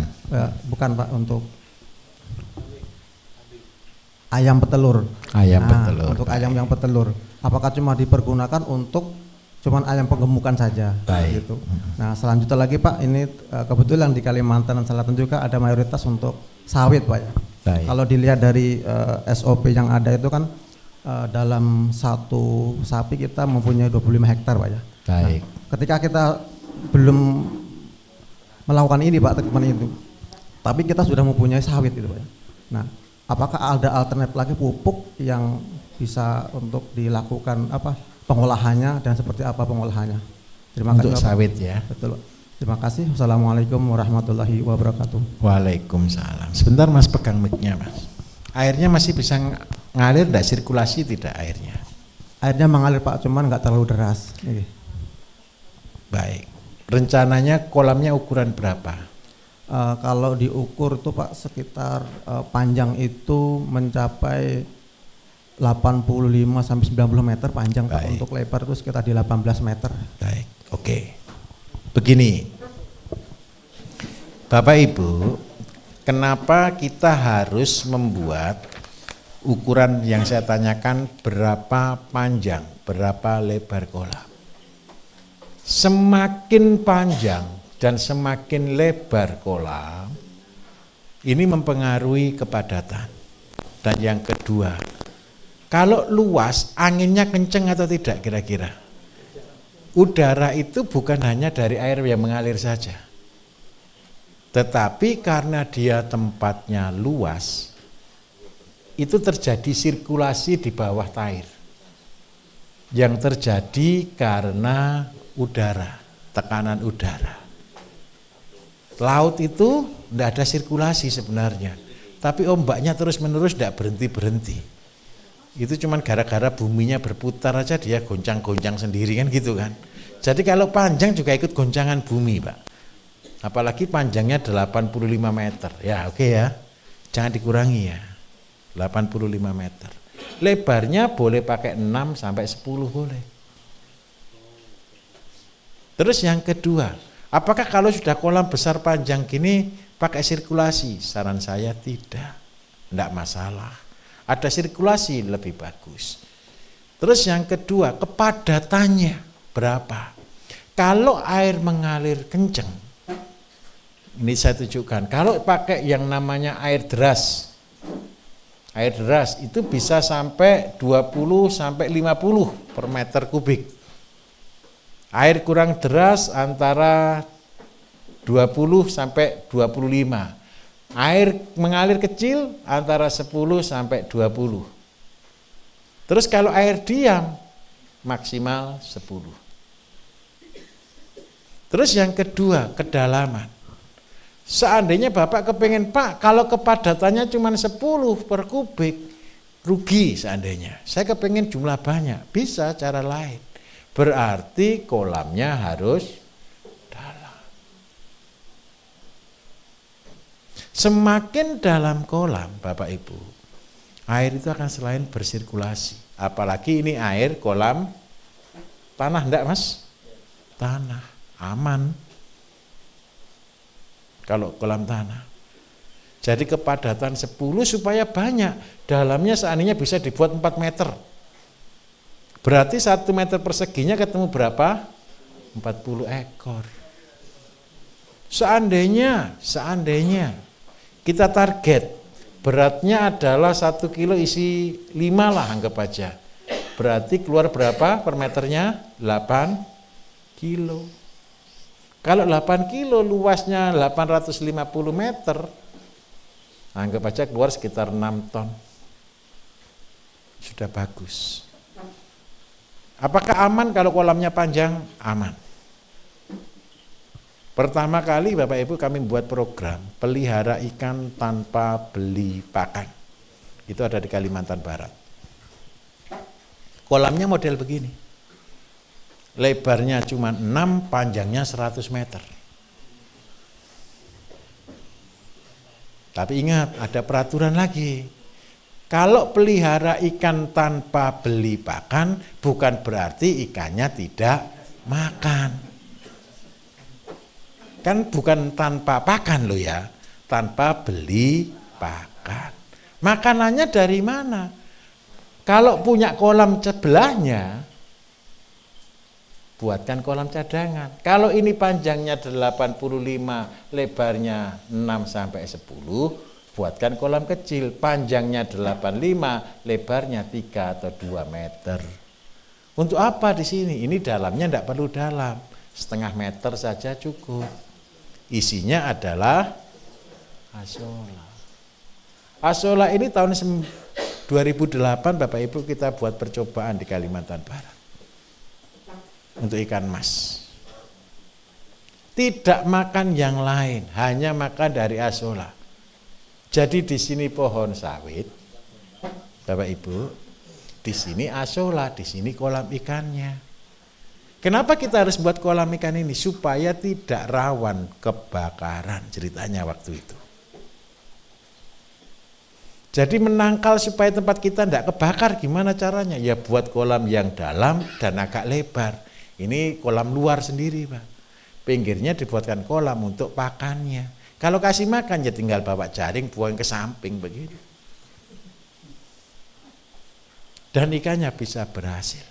Bukan Pak, untuk ayam petelur. Ayam petelur. Untuk ayam yang petelur. Apakah cuma dipergunakan untuk cuman ayam penggemukan saja? Baik. Gitu. Nah selanjutnya lagi Pak, ini kebetulan di Kalimantan dan Selatan juga ada mayoritas untuk sawit Pak ya. Baik. Kalau dilihat dari SOP yang ada itu kan dalam satu sapi kita mempunyai 25 hektar Pak ya. Baik. Nah, ketika kita belum melakukan ini Pak, teman itu, tapi kita sudah mempunyai sawit itu Pak ya. Nah, apakah ada alternatif lagi pupuk yang bisa untuk dilakukan pengolahannya dan seperti apa pengolahannya? Terima kasih. Untuk sawit ya. Betul. Terima kasih. Wassalamualaikum warahmatullahi wabarakatuh. Waalaikumsalam. Sebentar Mas, pegang mic-nya Mas. Airnya masih bisa ngalir, tidak sirkulasi tidak airnya? Airnya mengalir Pak, cuman nggak terlalu deras. Baik. Rencananya kolamnya ukuran berapa? Kalau diukur itu Pak sekitar panjang itu mencapai 85 sampai 90 meter panjang Pak. Untuk lebar itu sekitar di 18 meter. Baik, oke. Begini, Bapak Ibu, kenapa kita harus membuat ukuran yang saya tanyakan berapa panjang, berapa lebar kolam? Semakin panjang dan semakin lebar kolam, ini mempengaruhi kepadatan. Dan yang kedua, kalau luas, anginnya kenceng atau tidak kira-kira? Udara itu bukan hanya dari air yang mengalir saja, tetapi karena dia tempatnya luas, itu terjadi sirkulasi di bawah air. Yang terjadi karena udara, tekanan udara. Laut itu tidak ada sirkulasi sebenarnya, tapi ombaknya terus-menerus tidak berhenti-berhenti. Itu cuman gara-gara buminya berputar aja dia goncang-goncang sendiri kan gitu kan. Jadi kalau panjang juga ikut goncangan bumi Pak. Apalagi panjangnya 85 meter. Ya oke ya, jangan dikurangi ya, 85 meter. Lebarnya boleh pakai 6 sampai 10 boleh. Terus yang kedua, apakah kalau sudah kolam besar panjang gini pakai sirkulasi? Saran saya tidak masalah. Ada sirkulasi lebih bagus. Terus yang kedua, kepadatannya berapa? Kalau air mengalir kenceng, ini saya tunjukkan, kalau pakai yang namanya air deras itu bisa sampai 20 sampai 50 per meter kubik. Air kurang deras antara 20 sampai 25. Air mengalir kecil antara 10 sampai 20. Terus kalau air diam maksimal 10. Terus yang kedua, kedalaman. Seandainya Bapak kepengen, Pak, kalau kepadatannya cuma 10 per kubik, rugi seandainya. Saya kepengen jumlah banyak, bisa cara lain. Berarti kolamnya harus semakin dalam kolam Bapak Ibu, air itu akan selain bersirkulasi. Apalagi ini air kolam tanah enggak Mas? Tanah, aman. Kalau kolam tanah. Jadi kepadatan 10 supaya banyak. Dalamnya seandainya bisa dibuat 4 meter. Berarti 1 meter perseginya ketemu berapa? 40 ekor. Seandainya kita target beratnya adalah 1 kilo isi 5 lah anggap aja. Berarti keluar berapa per meternya? 8 kilo. Kalau 8 kilo luasnya 850 meter, anggap aja keluar sekitar 6 ton. Sudah bagus. Apakah aman kalau kolamnya panjang? Aman. Pertama kali Bapak Ibu kami buat program pelihara ikan tanpa beli pakan. Itu ada di Kalimantan Barat. Kolamnya model begini. Lebarnya cuma 6, panjangnya 100 meter. Tapi ingat, ada peraturan lagi. Kalau pelihara ikan tanpa beli pakan, bukan berarti ikannya tidak makan. Kan bukan tanpa pakan loh ya, tanpa beli pakan. Makanannya dari mana? Kalau punya kolam sebelahnya, buatkan kolam cadangan. Kalau ini panjangnya 85, lebarnya 6 sampai 10, buatkan kolam kecil, panjangnya 85, lebarnya 3 atau 2 meter. Untuk apa di sini? Ini dalamnya tidak perlu dalam, setengah meter saja cukup. Isinya adalah asola. Asola ini tahun 2008 Bapak Ibu kita buat percobaan di Kalimantan Barat untuk ikan mas. Tidak makan yang lain, hanya makan dari asola. Jadi di sini pohon sawit, Bapak Ibu, di sini asola, di sini kolam ikannya. Kenapa kita harus buat kolam ikan ini? Supaya tidak rawan kebakaran, ceritanya waktu itu. Jadi menangkal supaya tempat kita tidak kebakar, gimana caranya? Ya buat kolam yang dalam dan agak lebar. Ini kolam luar sendiri, Pak. Pinggirnya dibuatkan kolam untuk pakannya. Kalau kasih makan ya tinggal bawa jaring, buang ke samping begitu. Dan ikannya bisa berhasil.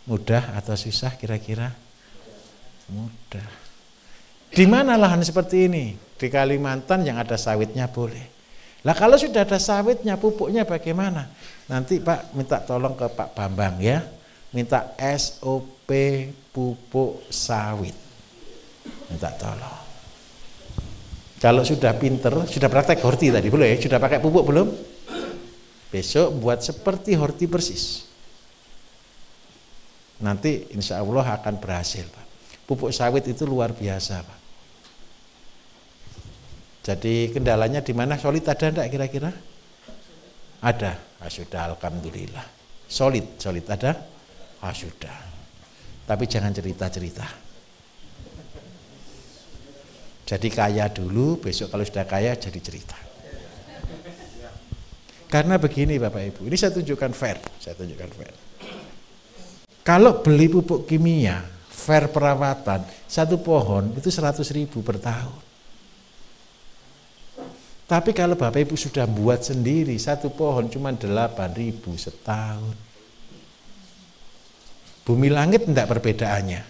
Mudah atau susah kira-kira? Mudah. Di mana lahan seperti ini? Di Kalimantan yang ada sawitnya boleh. Lah kalau sudah ada sawitnya, pupuknya bagaimana? Nanti Pak minta tolong ke Pak Bambang ya. Minta SOP pupuk sawit. Minta tolong. Kalau sudah pinter, sudah praktek horti tadi boleh? Sudah pakai pupuk belum? Besok buat seperti horti persis. Nanti insya Allah akan berhasil, Pak. Pupuk sawit itu luar biasa, Pak. Jadi kendalanya di mana? Solid ada enggak kira-kira? Ada. Sudah, alhamdulillah. Solid ada? Sudah. Tapi jangan cerita-cerita. Jadi kaya dulu, besok kalau sudah kaya jadi cerita. Karena begini Bapak Ibu, ini saya tunjukkan fair. Kalau beli pupuk kimia, fair perawatan, satu pohon itu 100.000 per tahun. Tapi kalau Bapak Ibu sudah buat sendiri, satu pohon cuma 8.000 setahun. Bumi langit tidak perbedaannya.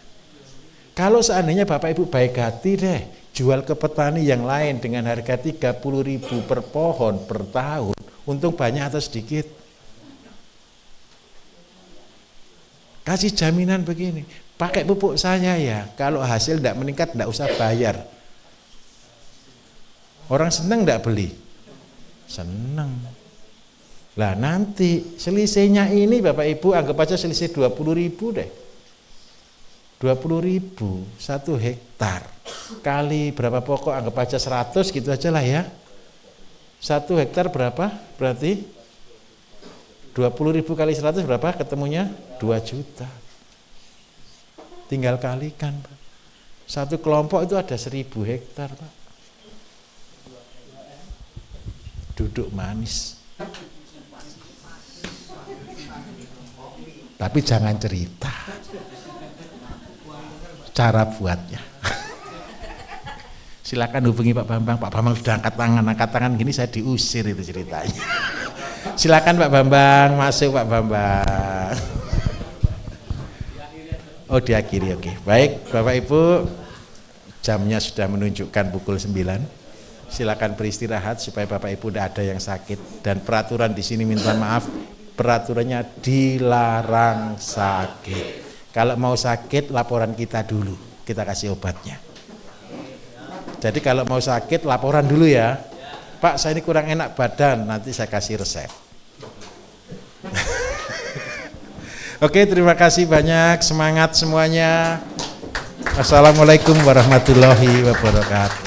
Kalau seandainya Bapak Ibu baik hati deh, jual ke petani yang lain dengan harga 30.000 per pohon per tahun, untung banyak atau sedikit? Kasih jaminan begini, pakai pupuk saya ya, kalau hasil tidak meningkat tidak usah bayar. Orang senang tidak beli? Senang. Lah nanti selisihnya ini Bapak Ibu anggap aja selisih 20.000 deh. 20.000 1 hektar kali berapa pokok anggap aja 100 gitu aja lah ya. 1 hektar berapa? Berarti 20.000 kali 100 berapa? Ketemunya 2 juta. Tinggal kalikan, Pak. Satu kelompok itu ada 1.000 hektar, Pak. Duduk manis. Tapi jangan cerita. Cara buatnya. Silakan hubungi Pak Bambang. Pak Bambang sudah angkat tangan gini saya diusir itu ceritanya. Silakan Pak Bambang, masuk Pak Bambang. Oh diakhiri, oke. Baik Bapak Ibu, jamnya sudah menunjukkan pukul 9. Silakan beristirahat supaya Bapak Ibu tidak ada yang sakit. Dan peraturan di sini minta maaf, peraturannya dilarang sakit. Kalau mau sakit laporan kita dulu, kita kasih obatnya. Jadi kalau mau sakit laporan dulu ya. Pak saya ini kurang enak badan, nanti saya kasih resep. Oke, terima kasih banyak, semangat semuanya. Assalamualaikum warahmatullahi wabarakatuh.